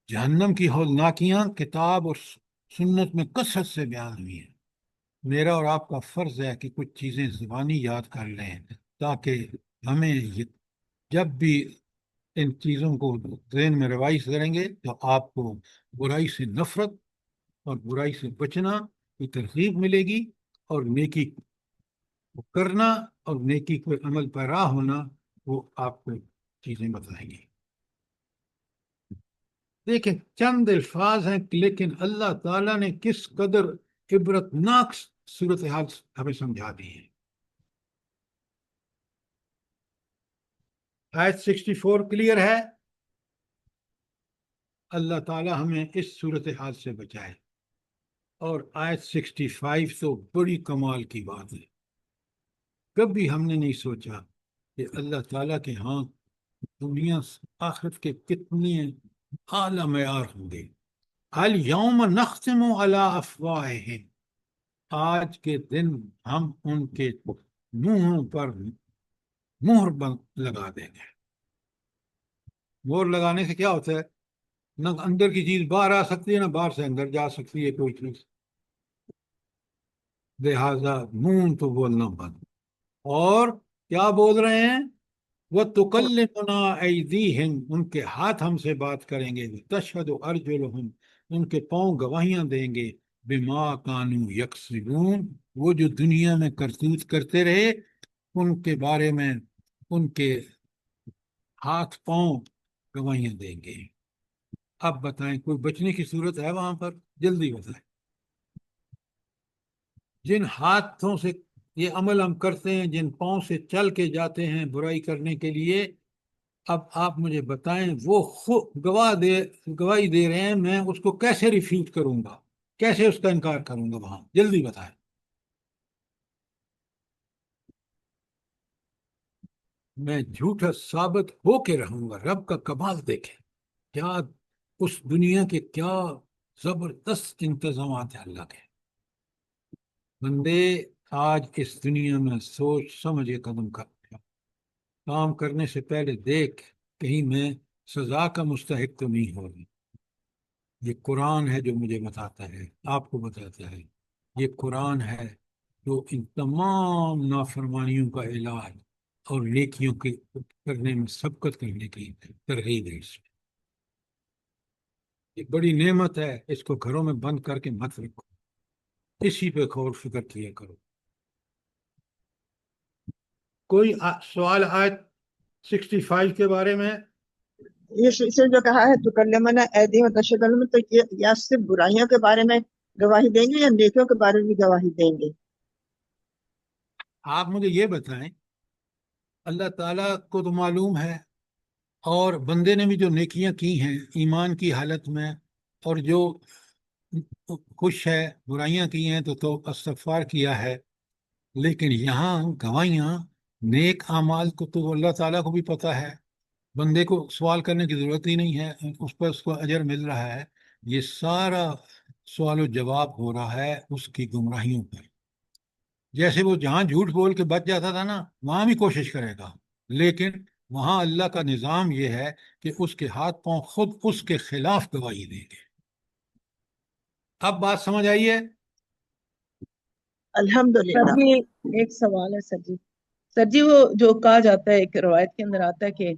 S1: جہنم کی ہولناکیاں کتاب اور سنت میں کثرت سے بیان ہوئی ہیں۔ میرا اور آپ کا فرض ہے کہ کچھ چیزیں زبانی یاد کر لیں تاکہ ہمیں جب بھی ان چیزوں کو ذہن میں روائز کریں گے تو آپ کو برائی سے نفرت اور برائی سے بچنا کی ترغیب ملے گی، اور نیکی کو کرنا اور نیکی کو عمل پیرا ہونا وہ آپ کو چیزیں بتائیں گی۔ دیکھیں چند الفاظ ہیں لیکن اللہ تعالیٰ نے کس قدر عبرتناک صورتحال ہمیں سمجھا دی ہے۔ آیت 64 کلیئر ہے؟ اللہ تعالیٰ ہمیں اس صورتحال سے بچائے۔ اور آیت 65 تو بڑی کمال کی بات ہے، کبھی ہم نے نہیں سوچا کہ اللہ تعالیٰ کے ہاں دنیا آخرت کے کتنے اعلیٰ معیار ہوں گے۔ الیوم نختم علی افواہہم، آج کے دن ہم ان کے منہوں پر مہر لگا دیں گے۔ مہر لگانے سے کیا ہوتا ہے؟ نہ اندر کی چیز باہر آ سکتی ہے، نہ باہر سے اندر جا سکتی ہے کوئی چیز، لہذا منہ تو بولنا بند۔ اور کیا بول رہے ہیں؟ وَتُكَلِّمُنَا أَيْدِيهِمْ، ان کے ہاتھ ہم سے بات کریں گے، تشہد ارجلہم، ان کے پاؤں گواہیاں دیں گے، بما كانوا یکسبون، وہ جو دنیا میں کرتوت کرتے رہے ان کے بارے میں ان کے ہاتھ پاؤں گواہیاں دیں گے۔ اب بتائیں کوئی بچنے کی صورت ہے وہاں پر؟ جلدی بتائیں۔ جن ہاتھوں سے یہ عمل ہم کرتے ہیں، جن پاؤں سے چل کے جاتے ہیں برائی کرنے کے لیے، اب آپ مجھے بتائیں وہ گواہی دے رہے ہیں، میں اس کو کیسے ریفیوٹ کروں گا، کیسے اس کا انکار کروں گا؟ وہاں جلدی بتائیں۔ میں جھوٹا ثابت ہو کے رہوں گا۔ رب کا کمال دیکھیں، کیا اس دنیا کے کیا زبردست انتظامات ہیں اللہ کے۔ بندے آج اس دنیا میں سوچ سمجھ کے قدم کرتے ہیں، کام کرنے سے پہلے دیکھ کہیں میں سزا کا مستحق تو نہیں ہو رہی۔ یہ قرآن ہے جو مجھے بتاتا ہے، آپ کو بتاتا ہے۔ یہ قرآن ہے جو ان تمام نافرمانیوں کا علاج اور نیکیوں کے کرنے میں سبقت کرنے کی ترغیب ہے۔ اس میں یہ بڑی نعمت ہے، اس کو گھروں میں بند کر کے مت رکھو، اسی پہ غور و فکر کیا کرو۔ کوئی سوال آیت 65 کے بارے میں؟
S3: سے جو کہا ہے تو کلمنا ایدیہم وتشہد ارجلہم، تو یہ یا صرف برائیوں کے بارے میں گواہی دیں گے یا نیکیوں کے بارے میں بھی گواہی دیں گے؟
S1: آپ مجھے یہ بتائیں، اللہ تعالیٰ کو تو معلوم ہے، اور بندے نے بھی جو نیکیاں کی ہیں ایمان کی حالت میں، اور جو خوش ہے برائیاں کی ہیں تو استغفار کیا ہے، لیکن یہاں گواہیاں نیک اعمال کو تو اللہ تعالیٰ کو بھی پتہ ہے، بندے کو سوال کرنے کی ضرورت ہی نہیں ہے، اس پر اس کو اجر مل رہا ہے۔ یہ سارا سوال و جواب ہو رہا ہے اس کی گمراہیوں پر۔ جیسے وہ جہاں جھوٹ بول کے بچ جاتا تھا نا، وہاں بھی کوشش کرے گا، لیکن وہاں اللہ کا نظام یہ ہے کہ اس کے ہاتھ پاؤں خود اس کے خلاف گواہی دیں گے۔ اب بات سمجھ آئیے؟
S3: الحمدللہ۔
S4: سر جی ایک سوال ہے سر جی۔ سر جی وہ جو کہا جاتا ہے ایک روایت کے اندر آتا ہے کہ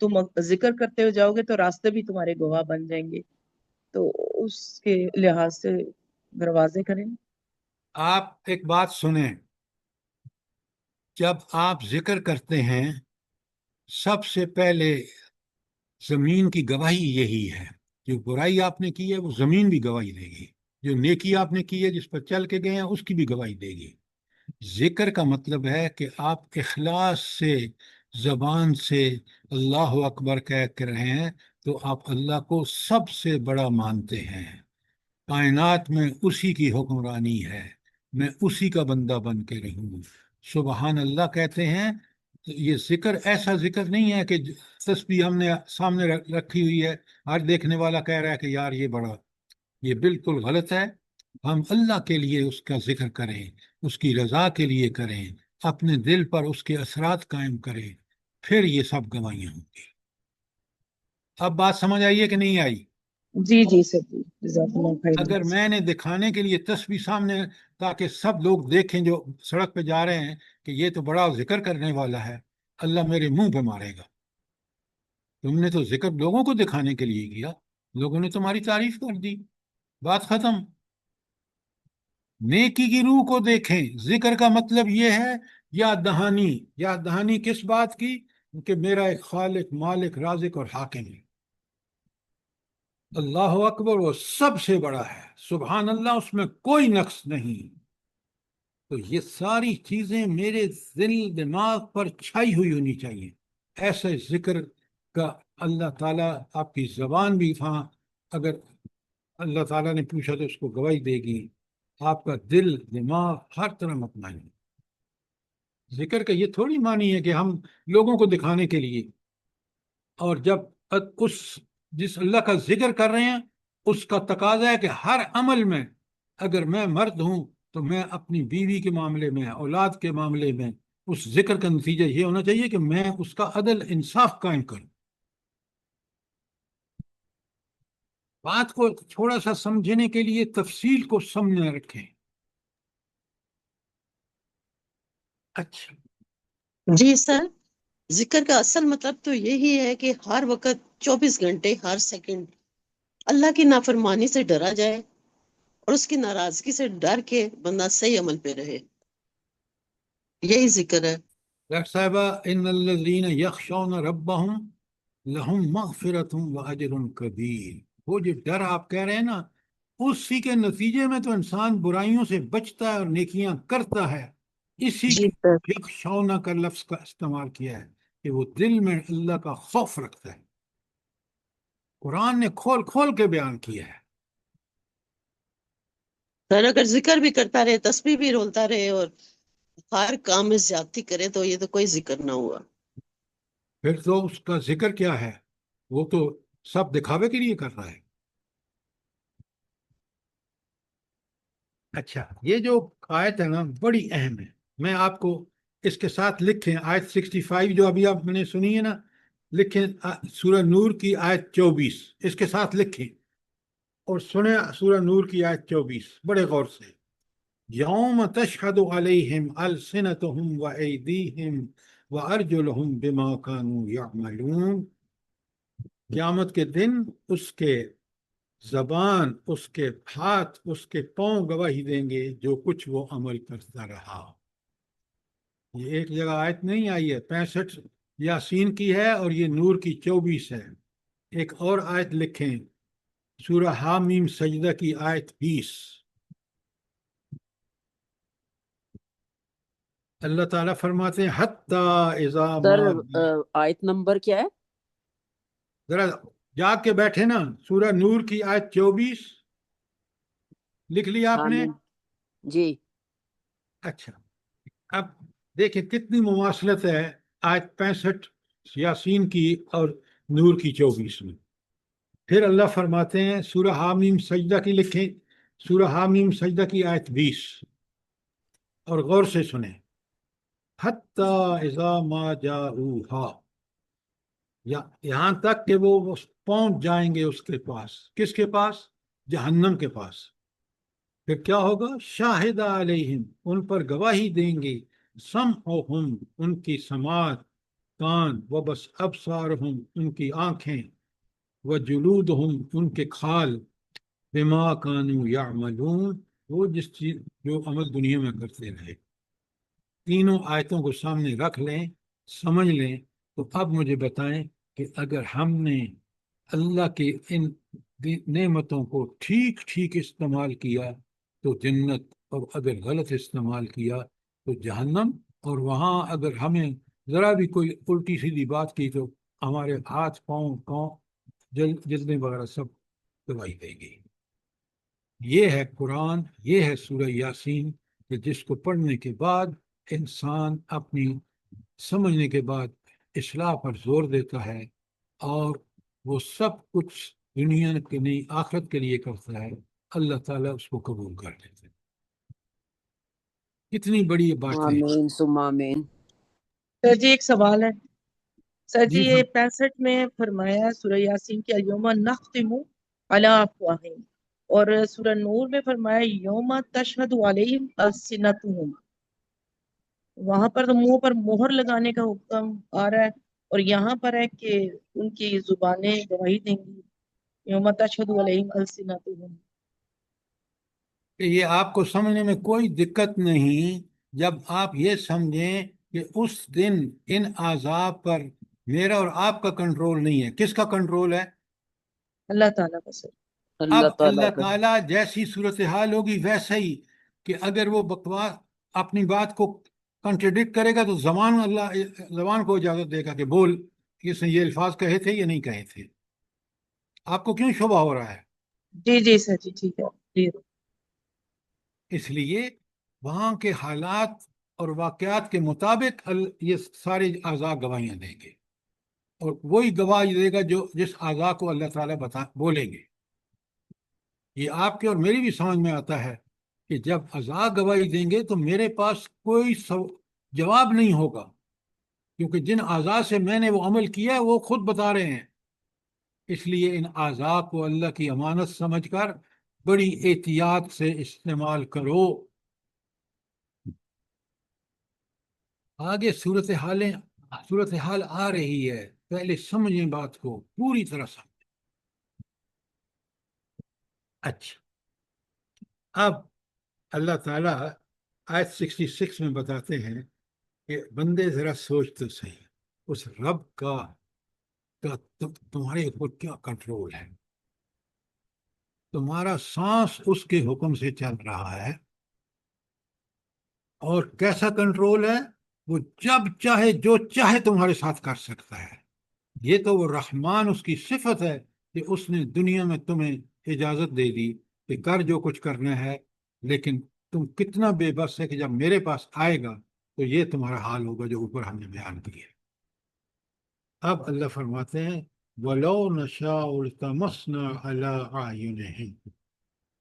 S4: تم ذکر کرتے ہو جاؤ گے تو راستے بھی تمہارے گواہ بن جائیں گے، تو اس کے لحاظ سے دروازے کریں۔
S1: آپ ایک بات سنیں، جب آپ ذکر کرتے ہیں سب سے پہلے زمین کی گواہی یہی ہے، جو برائی آپ نے کی ہے وہ زمین بھی گواہی دے گی، جو نیکی آپ نے کی ہے جس پر چل کے گئے ہیں اس کی بھی گواہی دے گی۔ ذکر کا مطلب ہے کہ آپ اخلاص سے زبان سے اللہ اکبر کہہ کے رہے ہیں تو آپ اللہ کو سب سے بڑا مانتے ہیں، کائنات میں اسی کی حکمرانی ہے، میں اسی کا بندہ بن کے رہوں، سبحان اللہ کہتے ہیں۔ یہ ذکر ایسا ذکر نہیں ہے کہ تسبیح ہم نے سامنے رکھی ہوئی ہے، ہر دیکھنے والا کہہ رہا ہے کہ یار یہ بڑا، یہ بالکل غلط ہے۔ ہم اللہ کے لیے اس کا ذکر کریں، اس کی رضا کے لیے کریں، اپنے دل پر اس کے اثرات قائم کریں، پھر یہ سب گواہیاں ہوں گی۔ اب بات سمجھ آئیے کہ نہیں آئی؟
S4: جی جی سر جی، جزاک اللہ خیر۔
S1: اگر میں نے دکھانے کے لیے تسبیح سامنے تاکہ سب لوگ دیکھیں جو سڑک پہ جا رہے ہیں کہ یہ تو بڑا ذکر کرنے والا ہے، اللہ میرے منہ پہ مارے گا۔ تم نے تو ذکر لوگوں کو دکھانے کے لیے کیا، لوگوں نے تمہاری تعریف کر دی، بات ختم۔ نیکی کی روح کو دیکھیں، ذکر کا مطلب یہ ہے یاد دہانی۔ یاد دہانی کس بات کی؟ کہ میرا ایک خالق، مالک، رازق اور حاکم ہے، اللہ اکبر وہ سب سے بڑا ہے، سبحان اللہ اس میں کوئی نقص نہیں۔ تو یہ ساری چیزیں میرے دل دماغ پر چھائی ہوئی ہونی چاہیے۔ ایسے ذکر کا اللہ تعالیٰ آپ کی زبان بھی، ہاں اگر اللہ تعالیٰ نے پوچھا تو اس کو گواہی دے گی، آپ کا دل دماغ ہر طرح مطمئن ہے۔ ذکر کا یہ تھوڑی معنی ہے کہ ہم لوگوں کو دکھانے کے لیے، اور جب اس جس اللہ کا ذکر کر رہے ہیں اس کا تقاضا ہے کہ ہر عمل میں، اگر میں مرد ہوں تو میں اپنی بیوی کے معاملے میں، اولاد کے معاملے میں، اس ذکر کا نتیجہ یہ ہونا چاہیے کہ میں اس کا عدل انصاف قائم کروں۔ بات کو تھوڑا سا سمجھنے کے لیے تفصیل کو سامنے رکھیں۔ اچھا
S2: جی سر، ذکر کا اصل مطلب تو یہی ہے کہ ہر وقت 24 گھنٹے ہر سیکنڈ اللہ کی نافرمانی سے ڈرا جائے اور اس کی ناراضگی سے ڈر کے بندہ صحیح عمل پہ رہے، یہی ذکر ہے۔
S1: ڈاکٹر صاحبہ، ان الذین یخشون ربہم لہم مغفرۃ واجر کبیر، وہ جو ڈر آپ کہہ رہے ہیں نا، اسی کے نتیجے میں تو انسان برائیوں سے بچتا ہے اور نیکیاں کرتا ہے۔ اسی
S2: جی
S1: کے
S2: سر،
S1: یخشون کا لفظ کا استعمال کیا ہے کہ وہ دل میں اللہ کا خوف رکھتا ہے۔ قرآن نے کھول کھول کے بیان کیا ہے۔
S2: سر اگر ذکر بھی کرتا رہے، تسبیح بھی رولتا رہے اور ہر کام میں زیادتی کرے تو یہ تو کوئی ذکر نہ ہوا.
S1: پھر تو اس کا ذکر کیا ہے؟ وہ تو سب دکھاوے کے لیے کر رہا ہے. اچھا، یہ جو آیت ہے نا بڑی اہم ہے. میں آپ کو اس کے ساتھ لکھیں آیت 65 جو ابھی آپ نے سنی ہے نا، لکھیں سورہ نور کی آیت 24 اس کے ساتھ لکھیں، اور سنیں سورہ نور کی آیت 24 بڑے غور سے. یوم تشہد علیہم السنتہم وایدیہم وارجلہم بما کانوا یعملون. قیامت کے دن اس کے زبان، اس کے ہاتھ، اس کے پاؤں گواہی دیں گے جو کچھ وہ عمل کرتا رہا. یہ ایک جگہ آیت نہیں آئی ہے، 65 یاسین کی ہے اور یہ نور کی 24 ہے. ایک اور آیت لکھیں، سورہ حامیم سجدہ کی آیت 20. اللہ تعالیٰ فرماتے ہیں حتی اذا
S5: سر
S1: ما،
S5: آیت نمبر کیا ہے؟
S1: ذرا جا کے بیٹھے نا، سورہ نور کی آیت 24 لکھ لی آپ نے؟
S5: آمین. جی.
S1: اچھا، اب دیکھیں کتنی مماثلت ہے آیت 65 یاسین کی اور نور کی 24 میں. پھر اللہ فرماتے ہیں سورہ حامیم سجدہ کی لکھیں، سورہ حامیم سجدہ کی آیت 20 اور غور سے سنیں. حتی اذا ما جاؤہا، یہاں تک کہ وہ پہنچ جائیں گے اس کے پاس. کس کے پاس؟ جہنم کے پاس. پھر کیا ہوگا؟ شاہد علیہم، ان پر گواہی دیں گے، سمعہم، ان کی سماعت کان، و بس ابصارہم، ان کی آنکھیں، و جلودہم، ان کے کھال، بما کانوا یعملون، وہ جس چیز جو عمل دنیا میں کرتے رہے. تینوں آیتوں کو سامنے رکھ لیں، سمجھ لیں، تو اب مجھے بتائیں کہ اگر ہم نے اللہ کے ان نعمتوں کو ٹھیک ٹھیک استعمال کیا تو جنت، اور اگر غلط استعمال کیا تو جہنم. اور وہاں اگر ہمیں ذرا بھی کوئی الٹی سیدھی بات کی تو ہمارے ہاتھ پاؤں جلدیں وغیرہ سب دبائی دے گی. یہ ہے قرآن، یہ ہے سورہ یاسین، کہ جس کو پڑھنے کے بعد انسان اپنی سمجھنے کے بعد اصلاح پر زور دیتا ہے، اور وہ سب کچھ دنیا کے نہیں آخرت کے لیے کرتا ہے. اللہ تعالیٰ اس کو قبول کر لیتے. کتنی بڑی باتیں.
S5: آمین ثم آمین.
S4: سر جی ایک سوال ہے. سر جی
S1: جی
S4: یہ 65 میں فرمایا ہے سورہ یاسین کے یوم نختم علی افواہہم، اور سورہ نور میں فرمایا یوم تشہد علیہم السنتہم. وہاں پر تو منہ پر مہر لگانے کا حکم آ رہا ہے، اور یہاں پر ہے کہ ان کی زبانیں گواہی دیں گی. یوم تشہد علیہم السنتہم.
S1: کہ یہ آپ کو سمجھنے میں کوئی دقت نہیں جب آپ یہ سمجھیں کہ اس دن ان عذاب پر میرا اور آپ کا کنٹرول نہیں ہے. کس کا کنٹرول ہے؟
S4: اللہ تعالیٰ کا. سر
S1: اب
S5: اللہ تعالیٰ
S1: اللہ
S5: کا.
S1: تعالیٰ جیسی صورتحال ہوگی ویسا ہی، کہ اگر وہ بکواس اپنی بات کو کنٹرڈکٹ کرے گا تو زبان کو اجازت دے گا کہ بول، اس نے یہ الفاظ کہے تھے یا نہیں کہے تھے. آپ کو کیوں شبہ ہو رہا ہے؟
S4: جی جی سر جی ٹھیک ہے جی.
S1: اس لیے وہاں کے حالات اور واقعات کے مطابق یہ سارے اعضاء گواہیاں دیں گے، اور وہی گواہی دے گا جو جس اعضاء کو اللہ تعالیٰ بولیں گے. یہ آپ کے اور میری بھی سمجھ میں آتا ہے کہ جب اعضاء گواہی دیں گے تو میرے پاس کوئی جواب نہیں ہوگا، کیونکہ جن اعضاء سے میں نے وہ عمل کیا ہے وہ خود بتا رہے ہیں. اس لیے ان اعضاء کو اللہ کی امانت سمجھ کر بڑی احتیاط سے استعمال کرو. آگے صورتحال آ رہی ہے، پہلے سمجھیں بات کو پوری طرح سمجھیں. اچھا، اب اللہ تعالیٰ آیت 66 میں بتاتے ہیں کہ بندے ذرا سوچ تو صحیح، اس رب کا تمہارے اوپر کیا کنٹرول ہے. تمہارا سانس اس کے حکم سے چل رہا ہے، اور کیسا کنٹرول ہے؟ وہ جب چاہے جو چاہے تمہارے ساتھ کر سکتا ہے. یہ تو وہ رحمان، اس کی صفت ہے کہ اس نے دنیا میں تمہیں اجازت دے دی کہ کر جو کچھ کرنا ہے، لیکن تم کتنا بے بس ہے کہ جب میرے پاس آئے گا تو یہ تمہارا حال ہوگا جو اوپر ہم نے بیان کیا. اب اللہ فرماتے ہیں وَلَوْ نَشَاءُ لَطَمَسْنَا عَلَىٰ أَعْيُنِهِمْ،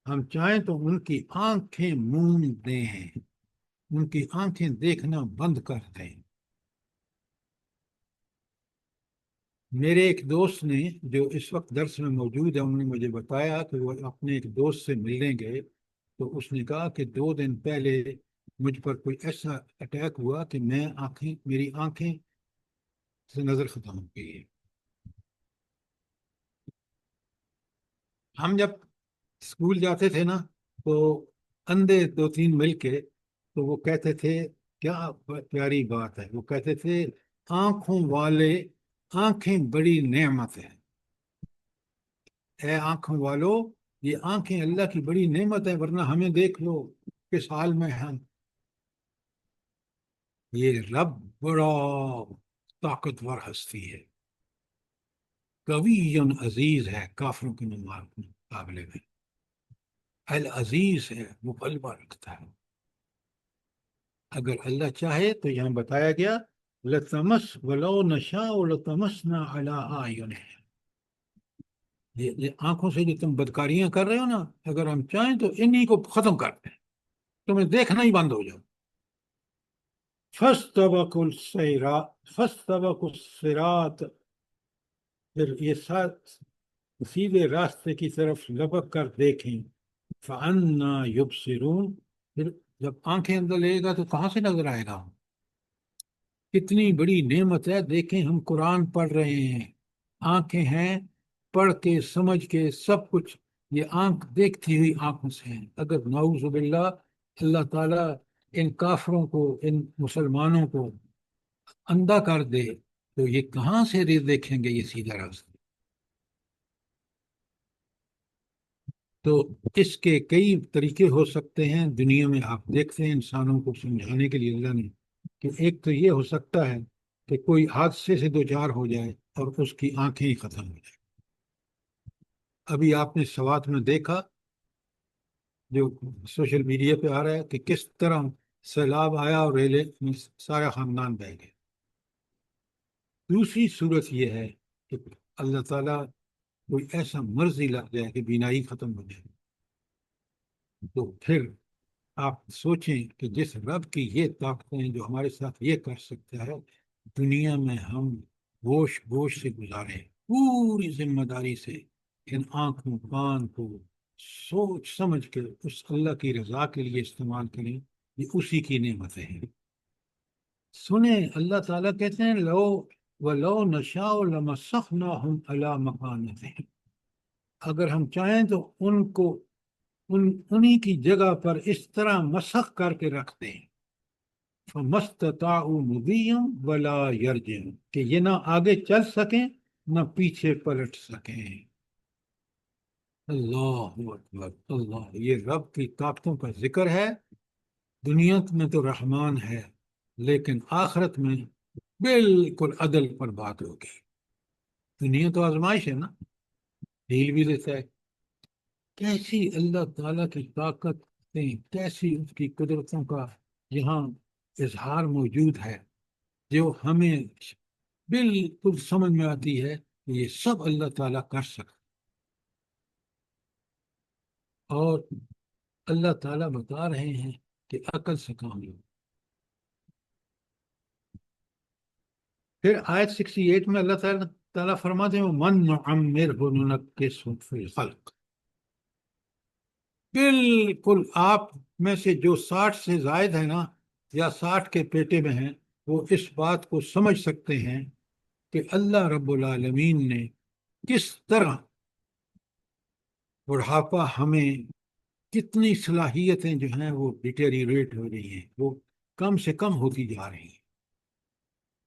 S1: ہم چاہیں تو ان کی آنکھیں موند دیں، ان کی آنکھیں دیکھنا بند کر دیں. میرے ایک دوست نے جو اس وقت درس میں موجود ہے، انہوں نے مجھے بتایا کہ وہ اپنے ایک دوست سے ملنے گئے تو اس نے کہا کہ 2 دن پہلے مجھ پر کوئی ایسا اٹیک ہوا کہ میری آنکھیں سے نظر ختم ہو گئی ہے. ہم جب اسکول جاتے تھے نا تو اندھے 2-3 مل کے تو وہ کہتے تھے، کیا پیاری بات ہے، وہ کہتے تھے آنکھوں والے آنکھیں بڑی نعمت ہے. اے آنکھوں والو، یہ آنکھیں اللہ کی بڑی نعمت ہے، ورنہ ہمیں دیکھ لو کس حال میں ہم. یہ رب بڑا طاقتور ہستی ہے، قوی عزیز ہے، کافروں کے مقابلے میں العزیز ہے، وہ غلبہ رکھتا ہے. اگر اللہ چاہے تو یہاں بتایا گیا لَتَمَسْ وَلَوْ نَشَاءُ لَتَمَسْنَا عَلَىٰ أَعْيُنِهِمْ، یہ آنکھوں سے جو تم بدکاریاں کر رہے ہو نا، اگر ہم چاہیں تو انہی کو ختم کر دیں، تمہیں دیکھنا ہی بند ہو جاؤ. فَاسْتَبَقُوا الصِّرَاطَ، پھر یہ سیدھے راستے کی طرف لپک کر دیکھیں. فَأَنَّا يُبْصِرُونَ، پھر جب آنکھیں اندر لے گا تو کہاں سے نظر آئے گا؟ کتنی بڑی نعمت ہے. دیکھیں ہم قرآن پڑھ رہے ہیں، آنکھیں ہیں، پڑھ کے سمجھ کے سب کچھ یہ آنکھ دیکھتی ہوئی آنکھوں سے ہیں. اگر نعوذ باللہ اللہ تعالیٰ ان کافروں کو، ان مسلمانوں کو اندھا کر دے تو یہ کہاں سے دیکھیں گے یہ سیدھا راستہ؟ تو اس کے کئی طریقے ہو سکتے ہیں دنیا میں. آپ دیکھتے ہیں انسانوں کو سمجھانے کے لیے اللہ نے کہ ایک تو یہ ہو سکتا ہے کہ کوئی حادثے سے دوچار ہو جائے اور اس کی آنکھیں ہی ختم ہو جائیں. ابھی آپ نے سوات میں دیکھا جو سوشل میڈیا پہ آ رہا ہے کہ کس طرح سیلاب آیا اور ریلے میں سارا خاندان بہہ گیا. دوسری صورت یہ ہے کہ اللہ تعالیٰ کوئی ایسا مرضی لگ جائے کہ بینائی ختم ہو جائے، تو پھر آپ سوچیں کہ جس رب کی یہ طاقتیں جو ہمارے ساتھ یہ کر سکتا ہے، دنیا میں ہم گوش گوش سے گزارے، پوری ذمہ داری سے ان آنکھوں کان کو سوچ سمجھ کے اس اللہ کی رضا کے لیے استعمال کریں. یہ اسی کی نعمتیں ہیں. سنیں اللہ تعالیٰ کہتے ہیں وَلَوْ نَشَاءُ لَمَسَخْنَاهُمْ عَلَىٰ مَكَانَتِهِمْ، اگر ہم چاہیں تو ان کو انہی کی جگہ پر اس طرح مسخ کر کے رکھ دیں. فَمَسْتَطَاعُوا مُضِيًّا وَلَا يَرْجِعُونَ، کہ یہ نہ آگے چل سکیں نہ پیچھے پلٹ سکیں. اللہ اکبر اللہ، یہ رب کی طاقتوں کا ذکر ہے. دنیا میں تو رحمان ہے لیکن آخرت میں بالکل عدل پر بات ہوگی. دنیا تو آزمائش ہے نا، ڈھیل بھی دیتا ہے. کیسی اللہ تعالیٰ کی طاقتیں، کیسی اس کی قدرتوں کا یہاں اظہار موجود ہے جو ہمیں بالکل سمجھ میں آتی ہے کہ یہ سب اللہ تعالیٰ کر سکتا. اور اللہ تعالیٰ بتا رہے ہیں کہ عقل سے کام لو. پھر آیت 68 میں اللہ تعالیٰ فرماتے ہیں وَمَن نُعَمِّرْهُ نُنَكِّسْهُ فِي الْخَلْقِ، بالکل آپ میں سے جو 60 سے زائد ہیں نا یا 60 کے پیٹے میں ہیں، وہ اس بات کو سمجھ سکتے ہیں کہ اللہ رب العالمین نے کس طرح بڑھاپا ہمیں، کتنی صلاحیتیں جو ہیں وہ ڈیٹیریریٹ ہو رہی ہیں، وہ کم سے کم ہوتی جا رہی ہیں،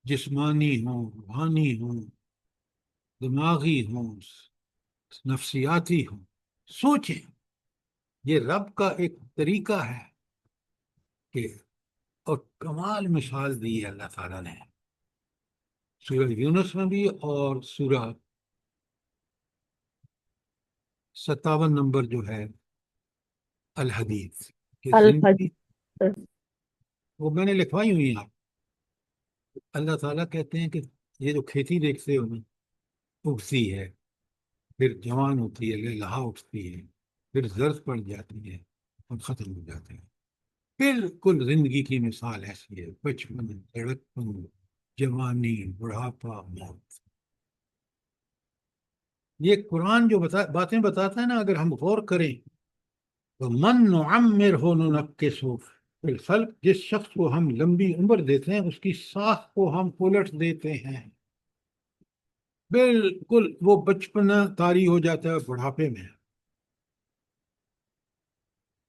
S1: جسمانی ہوں، روحانی ہوں، دماغی ہوں، نفسیاتی ہوں. سوچیں یہ رب کا ایک طریقہ ہے کہ، اور کمال مثال دی ہے اللہ تعالیٰ نے سورہ یونس میں بھی اور سورہ 57 نمبر جو ہے الحدیث کہ زندگی وہ میں نے لکھوائی ہوئی ہیں آپ. اللہ تعالیٰ کہتے ہیں کہ یہ جو کھیتی دیکھتے ہو نا، اگتی ہے، پھر جوان ہوتی ہے، لہا اٹھتی ہے، پھر زرد پڑ جاتی ہے اور ختم ہو جاتی ہے. بالکل زندگی کی مثال ایسی ہے، بچپن، لڑکپن، جوانی، بڑھاپا، موت. یہ قرآن جو باتیں بتاتا ہے نا، اگر ہم غور کریں تو من نعمرہ ننکسہ فی الخلق، جس شخص کو ہم لمبی عمر دیتے ہیں اس کی ساکھ کو ہم الٹ دیتے ہیں. بالکل وہ بچپنا طاری ہو جاتا ہے بڑھاپے میں.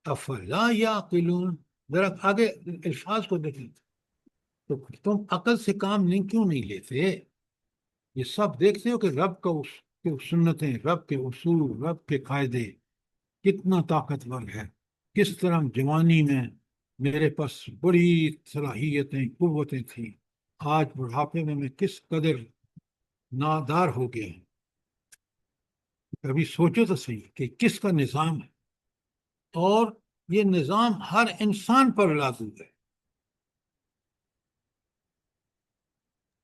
S1: افلا یعقلون، ذرا آگے الفاظ کو دیکھیں تو تم عقل سے کام کیوں نہیں لیتے؟ یہ سب دیکھتے ہو کہ رب کا کے سنتیں، رب کے اصول، رب کے قاعدے کتنا طاقتور ہے. کس طرح جوانی میں میرے پاس بڑی صلاحیتیں، قوتیں تھیں، آج بڑھاپے میں کس قدر نادار ہو گیا ہوں. کبھی سوچو تو صحیح کہ کس کا نظام ہے، اور یہ نظام ہر انسان پر لاگو ہے.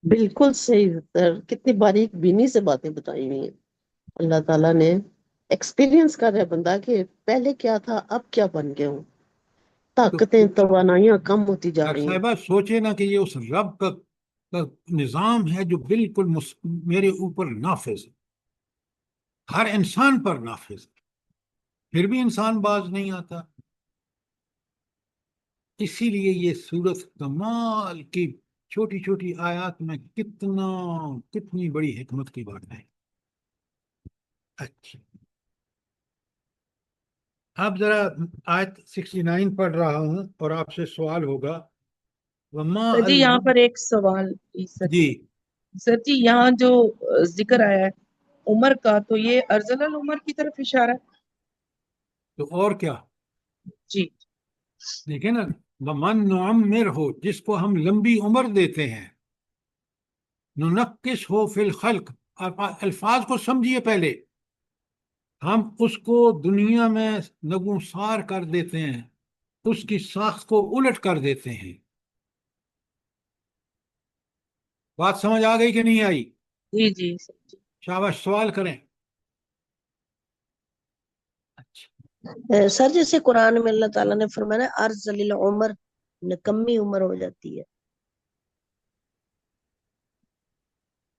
S2: بالکل صحیح سر، کتنی باریک بینی سے باتیں بتائی ہوئی ہیں. اللہ تعالیٰ نے ایکسپیرینس کر رہا ہے بندہ کہ پہلے کیا تھا اب کیا بن گئے ہوں.
S1: تو
S2: طاقتیں، توانائیاں کم ہوتی جا
S1: ڈاکٹر
S2: رہی ہیں.
S1: صاحبہ سوچے نا کہ یہ اس رب کا نظام ہے جو بالکل میرے اوپر نافذ ہے، ہر انسان پر نافذ ہے، پھر بھی انسان باز نہیں آتا. اسی لیے یہ سورت کمال کی چھوٹی چھوٹی آیات میں کتنی بڑی حکمت کی بات ہے. اچھا، اب ذرا آیت 69 پڑھ رہا ہوں اور آپ سے سوال ہوگا. وما
S4: سر جی یہاں پر ایک سوال سر
S1: جی،
S4: جی. سر جی یہاں جو ذکر آیا ہے عمر کا، تو یہ ارذل العمر کی طرف اشارہ ہے؟
S1: تو اور کیا؟
S4: جی
S1: دیکھیں نا، ومن نعمر ہو، جس کو ہم لمبی عمر دیتے ہیں، ننکس ہو فی الخلق. آپ الفاظ کو سمجھیے پہلے. ہم اس کو دنیا میں نگونسار کر دیتے ہیں، اس کی ساخت کو الٹ کر دیتے ہیں. بات سمجھ آ گئی کہ نہیں آئی؟
S4: جی جی سر جی.
S1: شاباش، سوال کریں.
S7: سر جیسے قرآن میں اللہ تعالیٰ نے فرمایا ارذل العمر، نکمی عمر ہو جاتی ہے.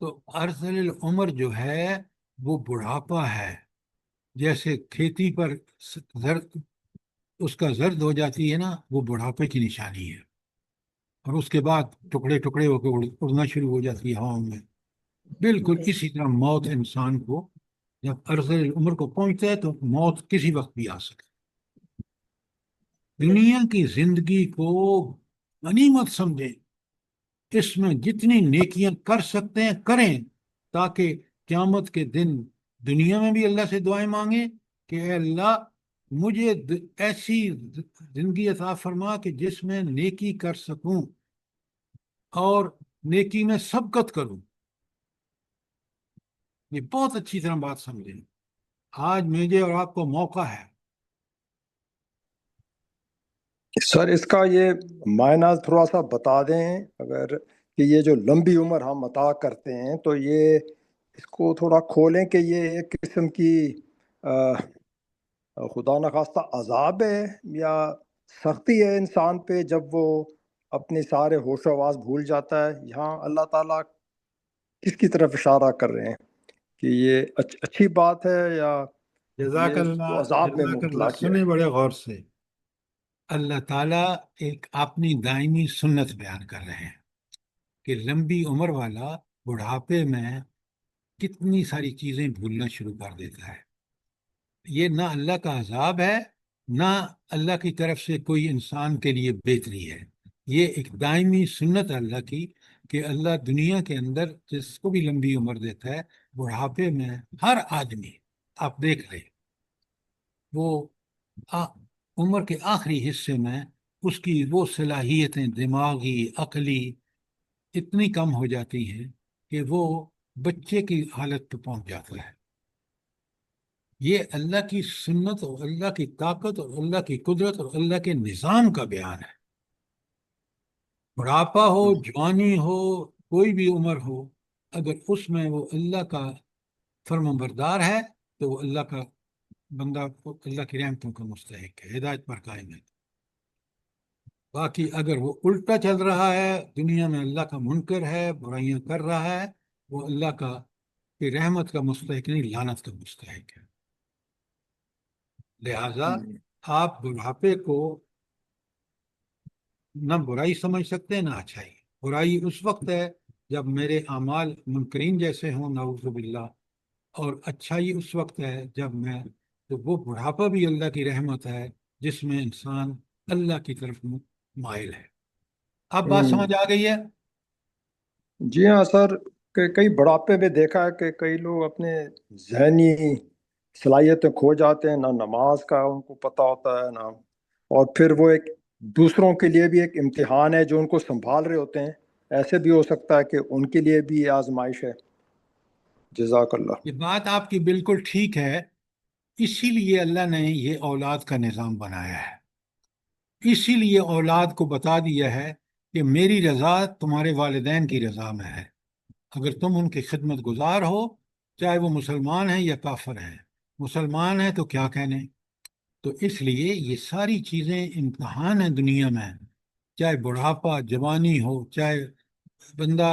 S1: تو ارذل العمر جو ہے وہ بڑھاپا ہے. جیسے کھیتی پر زرد، اس کا زرد ہو جاتی ہے نا، وہ بڑھاپے کی نشانی ہے، اور اس کے بعد ٹکڑے ٹکڑے ہو کے اڑنا شروع ہو جاتی ہے ہواؤں میں. بالکل اسی طرح موت انسان کو جب ارذل العمر کو پہنچتا ہے تو موت کسی وقت بھی آ سکتی. دنیا کی زندگی کو غنیمت سمجھیں، اس میں جتنی نیکیاں کر سکتے ہیں کریں، تاکہ قیامت کے دن دنیا میں بھی اللہ سے دعائیں مانگیں کہ اے اللہ مجھے ایسی زندگی عطا فرما کہ جس میں نیکی کر سکوں اور نیکی میں سبقت کروں. یہ بہت اچھی طرح بات سمجھیں. آج مجھے اور آپ کو موقع ہے.
S8: سر اس کا یہ معنی تھوڑا سا بتا دیں اگر، کہ یہ جو لمبی عمر ہم عطا کرتے ہیں تو یہ اس کو تھوڑا کھولیں کہ یہ ایک قسم کی خدا نخواستہ عذاب ہے یا سختی ہے انسان پہ جب وہ اپنے سارے ہوش و حواس بھول جاتا ہے. یہاں اللہ تعالیٰ کس کی طرف اشارہ کر رہے ہیں کہ یہ اچھی بات ہے یا
S1: جزاک
S8: یہ اس
S1: اللہ،
S8: کو عذاب میں
S1: جزاک
S8: مبتلا
S1: اللہ.
S8: کیا ہے؟
S1: سنیں بڑے غور سے. اللہ تعالیٰ ایک اپنی دائمی سنت بیان کر رہے ہیں کہ لمبی عمر والا بڑھاپے میں کتنی ساری چیزیں بھولنا شروع کر دیتا ہے. یہ نہ اللہ کا عذاب ہے، نہ اللہ کی طرف سے کوئی انسان کے لیے بہتری ہے. یہ ایک دائمی سنت اللہ کی کہ اللہ دنیا کے اندر جس کو بھی لمبی عمر دیتا ہے، بڑھاپے میں ہر آدمی، آپ دیکھ لیں، وہ عمر کے آخری حصے میں اس کی وہ صلاحیتیں دماغی، عقلی اتنی کم ہو جاتی ہیں کہ وہ بچے کی حالت پہ پہنچ جاتا ہے. یہ اللہ کی سنت اور اللہ کی طاقت اور اللہ کی قدرت اور اللہ کے نظام کا بیان ہے. بڑھاپا ہو، جوانی ہو، کوئی بھی عمر ہو، اگر اس میں وہ اللہ کا فرمان بردار ہے تو وہ اللہ کا بندہ، اللہ کی رحمتوں کا مستحق ہے، ہدایت پر قائم ہے۔ باقی اگر وہ الٹا چل رہا ہے، دنیا میں اللہ کا منکر ہے، برائیاں کر رہا ہے، وہ اللہ کا کی رحمت کا مستحق نہیں، لعنت کا مستحق ہے۔ لہذا آپ بڑھاپے کو نہ برائی سمجھ سکتے نہ اچھائی۔ برائی اس وقت ہے جب میرے اعمال منکرین جیسے ہوں، نعوذ باللہ، اور اچھائی اس وقت ہے جب میں، تو وہ بڑھاپا بھی اللہ کی رحمت ہے جس میں انسان اللہ کی طرف مائل ہے۔ اب بات سمجھ آ گئی ہے؟
S8: جی ہاں سر، کہ کئی بڑھاپے میں دیکھا ہے کہ کئی لوگ اپنے ذہنی صلاحیتیں کھو جاتے ہیں، نہ نماز کا ان کو پتہ ہوتا ہے نہ، اور پھر وہ ایک دوسروں کے لیے بھی ایک امتحان ہے جو ان کو سنبھال رہے ہوتے ہیں۔ ایسے بھی ہو سکتا ہے کہ ان کے لیے بھی یہ آزمائش ہے۔ جزاک اللہ۔
S1: یہ بات آپ کی بالکل ٹھیک ہے، اسی لیے اللہ نے یہ اولاد کا نظام بنایا ہے، اسی لیے اولاد کو بتا دیا ہے کہ میری رضا تمہارے والدین کی رضا میں ہے۔ اگر تم ان کی خدمت گزار ہو، چاہے وہ مسلمان ہیں یا کافر ہیں، مسلمان ہیں تو کیا کہنے۔ تو اس لیے یہ ساری چیزیں امتحان ہیں دنیا میں، چاہے بڑھاپا، جوانی ہو، چاہے بندہ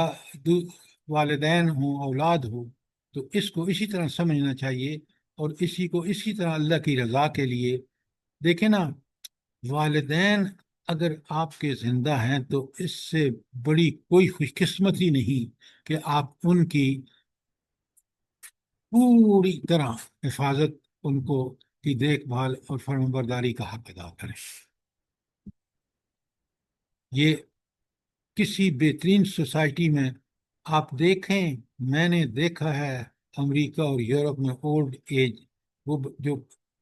S1: والدین ہوں، اولاد ہو، تو اس کو اسی طرح سمجھنا چاہیے، اور اسی کو اسی طرح اللہ کی رضا کے لیے دیکھیں نا۔ والدین اگر آپ کے زندہ ہیں تو اس سے بڑی کوئی خوش قسمتی نہیں کہ آپ ان کی پوری طرح حفاظت، ان کو کی دیکھ بھال اور فرمانبرداری کا حق ادا کریں۔ یہ کسی بہترین سوسائٹی میں آپ دیکھیں، میں نے دیکھا ہے امریکہ اور یورپ میں اولڈ ایج، وہ جو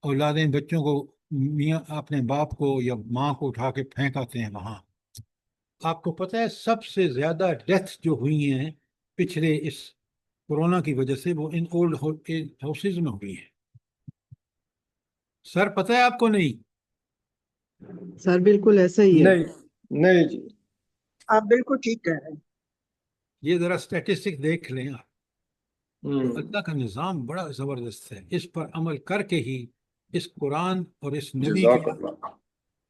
S1: اولادیں بچوں کو میاں اپنے باپ کو یا ماں کو اٹھا کے پھینکاتے ہیں وہاں۔ آپ کو پتہ ہے سب سے زیادہ ڈیتھ جو ہوئی ہیں پچھلے اس کورونا کی وجہ سے، وہ ان اولڈ ہاؤسز میں ہوئی ہیں۔ سر پتہ ہے آپ کو؟ نہیں؟
S9: سر بالکل ایسا ہی ہے۔
S8: نہیں نہیں جی،
S3: آپ بالکل ٹھیک کہہ رہے ہیں۔
S1: یہ ذرا اسٹیٹسٹک دیکھ لیں آپ۔ تو اللہ کا نظام بڑا زبردست ہے، اس پر عمل کر کے ہی اس قرآن اور اس نبی
S8: جزاک
S1: کے،
S8: اللہ۔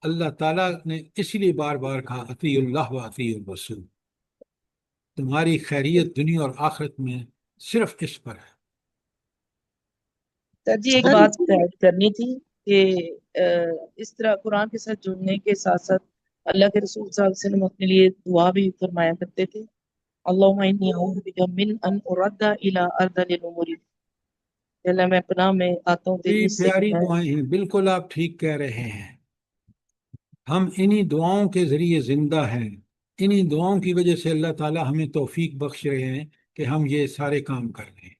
S1: اللہ تعالیٰ نے اسی لیے بار بار کہا اطیعوا اللہ و اطیعوا الرسول، تمہاری خیریت دنیا اور آخرت میں صرف اس پر ہے۔
S4: سر جی ایک
S2: سر
S4: بات ایڈ کرنی تھی کہ اس طرح قرآن کے ساتھ جڑنے کے ساتھ ساتھ اللہ کے رسول صلی اللہ علیہ وسلم اپنے لیے دعا بھی فرمایا کرتے تھے، اللہم انی اعوذ بک من ان ارد الی ارذل الامور، اللہ میں پناہ میں آتا ہوں تیری
S1: بڑی
S4: اس سے کہ
S1: پیاری
S4: میں،
S1: دعائیں ہیں، بالکل آپ ٹھیک کہہ رہے ہیں۔ ہم انہی دعاؤں کے ذریعے زندہ ہیں، انہی دعاؤں کی وجہ سے اللہ تعالیٰ ہمیں توفیق بخش رہے ہیں کہ ہم یہ سارے کام کر رہے ہیں۔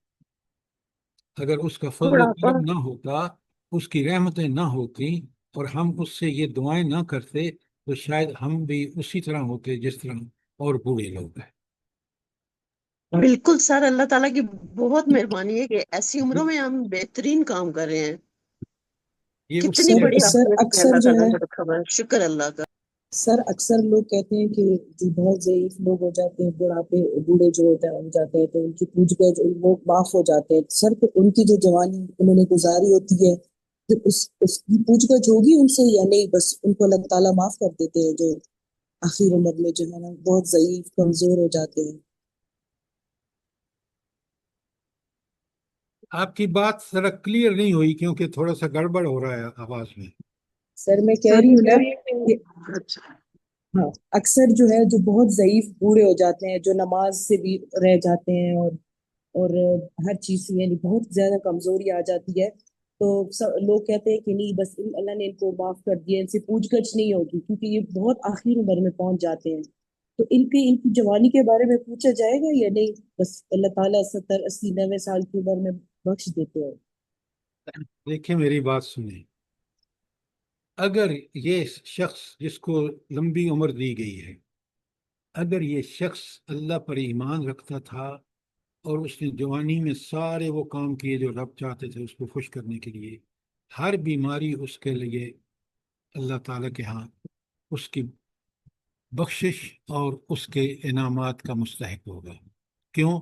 S1: اگر اس کا فضل و
S2: بڑھاپا
S1: کرم نہ ہوتا، اس کی رحمتیں نہ ہوتی، اور ہم اس سے یہ دعائیں نہ کرتے، تو شاید ہم بھی اسی طرح ہوتے جس طرح اور بوڑھے لوگ ہیں۔
S2: بالکل سر، اللہ تعالیٰ کی بہت مہربانی ہے کہ ایسی عمروں میں ہم بہترین کام کر رہے ہیں۔
S1: یہ اس
S2: کتنی
S1: سے
S2: بڑی
S7: سر
S2: عافیت ہے
S7: اکثر
S2: اللہ
S7: جو
S2: تعالیٰ
S7: ہے،
S2: نے رکھا ہوا ہے، شکر اللہ کا۔
S7: سر اکثر لوگ کہتے ہیں کہ جو بہت ضعیف لوگ ہو جاتے ہیں، بڑھاپے بوڑھے جو ہو جاتے ہیں، تو ان کی پوچھ گچھ وہ معاف ہو جاتے ہیں۔ سر تو ان کی جو جوانی انہوں نے گزاری ہوتی ہے، تو اس کی پوچھ گچھ ہوگی ان سے یا نہیں؟ بس ان کو اللہ تعالیٰ معاف کر دیتے ہیں جو آخر عمر میں جو ہے نا بہت ضعیف کمزور ہو جاتے ہیں۔
S1: آپ کی بات ذرا کلیئر نہیں ہوئی کیونکہ تھوڑا سا گڑبڑ ہو رہا ہے آواز میں۔
S7: سر میں کہہ رہی ہوں نا کہ
S2: اچھا،
S7: ہاں، اکثر جو ہے جو بہت ضعیف بوڑھے ہو جاتے ہیں، جو نماز سے بھی رہ جاتے ہیں، اور ہر چیز سے یعنی بہت زیادہ کمزوری آ جاتی ہے، تو لوگ کہتے ہیں کہ نہیں بس اللہ نے ان کو معاف کر دیا، ان سے پوچھ گچھ نہیں ہوگی، کیونکہ یہ بہت آخر عمر میں پہنچ جاتے ہیں۔ تو ان کی جوانی کے بارے میں پوچھا جائے گا یا نہیں؟ بس اللہ تعالیٰ 70 80 90 سال کی عمر میں بخش دیتے ہیں۔
S1: دیکھیں میری بات سنیں، اگر یہ شخص جس کو لمبی عمر دی گئی ہے، اگر یہ شخص اللہ پر ایمان رکھتا تھا اور اس نے جوانی میں سارے وہ کام کیے جو رب چاہتے تھے اس کو خوش کرنے کے لیے، ہر بیماری اس کے لیے اللہ تعالیٰ کے ہاں اس کی بخشش اور اس کے انعامات کا مستحق ہوگا۔ کیوں؟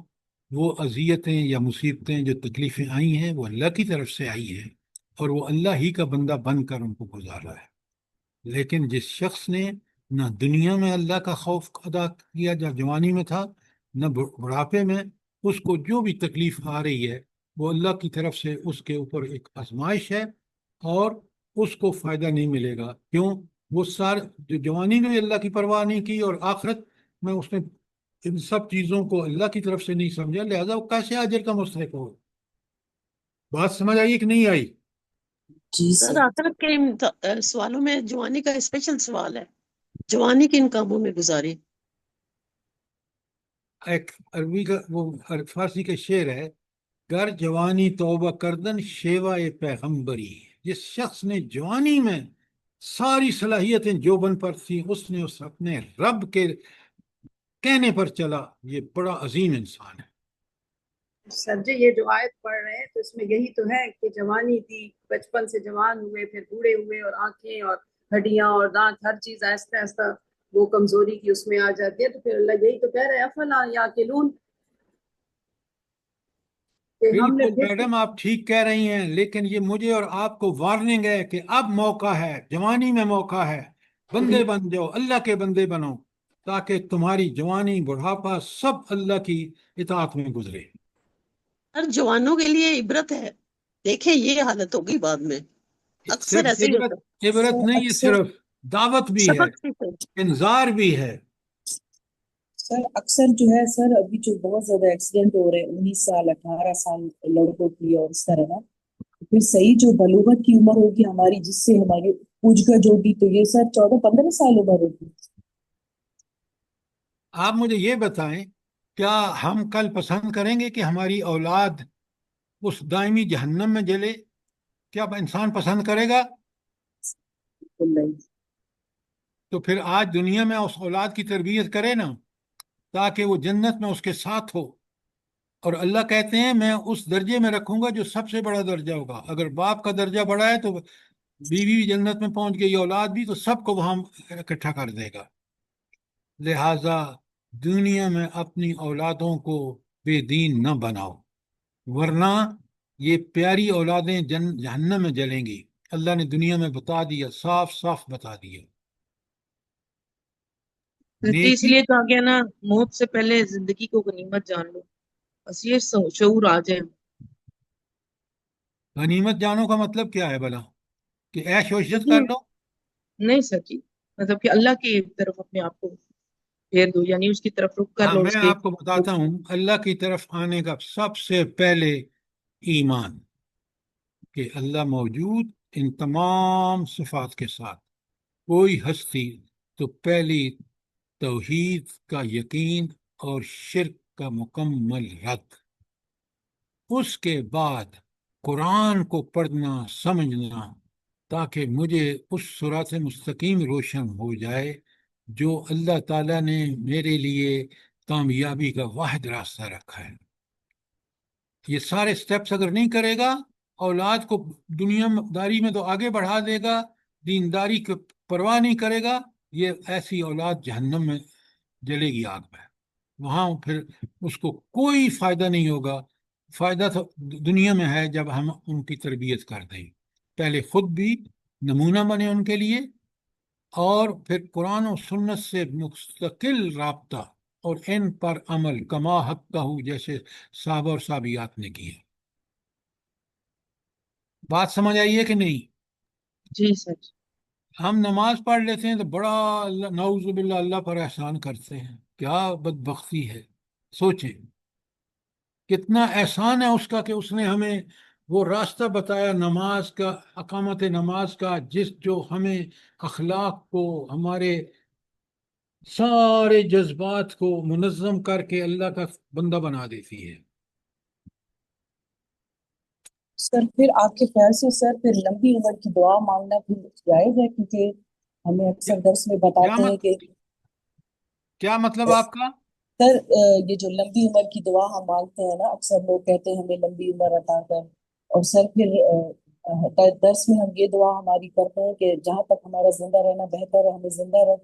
S1: وہ اذیتیں یا مصیبتیں جو تکلیفیں آئی ہیں وہ اللہ کی طرف سے آئی ہیں، اور وہ اللہ ہی کا بندہ بن کر ان کو گزارا ہے۔ لیکن جس شخص نے نہ دنیا میں اللہ کا خوف ادا کیا جب جوانی میں تھا، نہ بڑھاپے میں، اس کو جو بھی تکلیف آ رہی ہے وہ اللہ کی طرف سے اس کے اوپر ایک آزمائش ہے، اور اس کو فائدہ نہیں ملے گا۔ کیوں؟ وہ جو جوانی میں اللہ کی پرواہ نہیں کی اور آخرت میں اس نے ان سب چیزوں کو اللہ کی طرف سے نہیں سمجھا، لہذا وہ کیسے اجر کا مستحق ہو؟ بات سمجھ آئی کہ نہیں آئی؟
S7: جی
S2: سر
S7: سر
S2: آخرت کے سوالوں میں جوانی کا اسپیشل سوال ہے، جوانی کن کاموں میں گزاری؟
S1: ایک عربی کا وہ فارسی کا شعر ہے، گر جوانی توبہ کردن شیوا پیغمبری۔ جس شخص نے جوانی میں ساری صلاحیتیں جوبن پر تھیں، اس نے اپنے رب کے کہنے پر چلا، یہ بڑا عظیم انسان ہے۔
S6: سر جی یہ جو آیت پڑھ رہے ہیں تو اس میں یہی تو ہے کہ جوانی تھی، بچپن سے جوان ہوئے، پھر بوڑھے ہوئے، اور آنکھیں اور ہڈیاں اور دانت ہر چیز آہستہ آہستہ وہ کمزوری کی اس میں آ جاتی ہے۔ تو پھر اللہ یہی تو کہہ رہے ہیں افلا یاقلون، کہ ہم نے
S1: بالکل
S6: پھر
S1: میڈم، آپ ٹھیک کہہ رہی ہیں، لیکن یہ مجھے اور آپ کو وارننگ ہے کہ اب موقع ہے، جوانی میں موقع ہے، بندے بن جاؤ، اللہ کے بندے بنو، تاکہ تمہاری جوانی بڑھاپا سب اللہ کی اطاعت میں گزرے۔
S2: ہر جوانوں کے لیے عبرت ہے، دیکھیں یہ حالت ہوگی بعد میں، اکثر
S1: صرف
S2: ایسے ہی
S1: عبرت
S2: ہوتا
S1: عبرت
S7: سر
S1: نہیں ہے،
S7: اکثر
S1: صرف دعوت بھی ہے،
S2: سبق سیکھیں۔
S1: انذار بھی ہے۔
S7: سر اکثر جو ہے سر ابھی جو بہت زیادہ ایکسیڈنٹ ہو رہے ہیں 19 سال 18 سال لڑکوں کی اور اس طرح کا، پھر صحیح جو بلوغت کی عمر ہوگی ہماری، جس سے ہماری پوچھ گچھ ہوگی، تو یہ سر 14-15 سال عمر ہوگی۔
S1: آپ مجھے یہ بتائیں، کیا ہم کل پسند کریں گے کہ ہماری اولاد اس دائمی جہنم میں جلے؟ کیا انسان پسند کرے گا؟
S7: بالکل نہیں۔
S1: تو پھر آج دنیا میں اس اولاد کی تربیت کرے نا، تاکہ وہ جنت میں اس کے ساتھ ہو۔ اور اللہ کہتے ہیں میں اس درجے میں رکھوں گا جو سب سے بڑا درجہ ہوگا۔ اگر باپ کا درجہ بڑا ہے تو بیوی بھی جنت میں پہنچ گئی، اولاد بھی، تو سب کو وہاں اکٹھا کر دے گا۔ لہذا دنیا میں اپنی اولادوں کو بے دین نہ بناؤ، ورنہ یہ پیاری اولادیں جہنم میں جلیں گی۔ اللہ نے دنیا میں بتا دیا، صاف صاف بتا دیا۔
S4: جی اس
S1: نیکی،
S4: لیے کہا گیا نا، موت سے پہلے زندگی کو غنیمت جان لو، بس یہ شعور آ جائے۔
S1: غنیمت جانو کا مطلب کیا ہے بھلا؟ کہ عیش و عشرت
S4: جی
S1: کر لو؟
S4: نہیں سر جی، مطلب کہ اللہ کی طرف اپنے آپ کو پھیر دو، یعنی اس کی طرف رخ کر
S1: ہاں،
S4: لو،
S1: میں
S4: اس کے
S1: آپ کو بتاتا ہوں، اللہ کی طرف آنے کا سب سے پہلے ایمان، کہ اللہ موجود ان تمام صفات کے ساتھ، کوئی ہستی، تو پہلی توحید کا یقین اور شرک کا مکمل رد۔ اس کے بعد قرآن کو پڑھنا سمجھنا، تاکہ مجھے اس صراط مستقیم روشن ہو جائے جو اللہ تعالیٰ نے میرے لیے کامیابی کا واحد راستہ رکھا ہے۔ یہ سارے سٹیپس اگر نہیں کرے گا، اولاد کو دنیا داری میں تو آگے بڑھا دے گا، دینداری کی پرواہ نہیں کرے گا، یہ ایسی اولاد جہنم میں جلے گی آگ میں۔ وہاں پھر اس کو کوئی فائدہ نہیں ہوگا۔ فائدہ تو دنیا میں ہے جب ہم ان کی تربیت کر دیں، پہلے خود بھی نمونہ بنے ان کے لیے، اور پھر قرآن و سنت سے مستقل رابطہ اور ان پر عمل، کما حق ہو، جیسے صحابہ اور صحابیات نے کیا۔ بات سمجھ آئی ہے کہ نہیں؟
S4: جی سر۔
S1: ہم نماز پڑھ لیتے ہیں تو بڑا اللہ، نعوذ باللہ، اللہ پر احسان کرتے ہیں، کیا بدبختی ہے۔ سوچیں کتنا احسان ہے اس کا کہ اس نے ہمیں وہ راستہ بتایا نماز کا، اقامت نماز کا، جو ہمیں اخلاق کو، ہمارے سارے جذبات کو منظم کر کے اللہ کا بندہ بنا دیتی ہے۔
S7: سر پھر آپ کے خیال سے سر پھر لمبی عمر کی دعا مانگنا بھی جائز ہے؟ کیونکہ ہمیں اکثر درس میں بتاتے ہیں کہ
S1: کیا مطلب آپ کا؟
S7: سر یہ جو لمبی عمر کی دعا ہم مانگتے ہیں نا، اکثر لوگ کہتے ہیں ہمیں لمبی عمر عطا کر، اور سر پھر درس میں ہم یہ دعا ہماری کرتے ہیں کہ جہاں تک ہمارا زندہ رہنا بہتر ہے، ہمیں زندہ رکھ،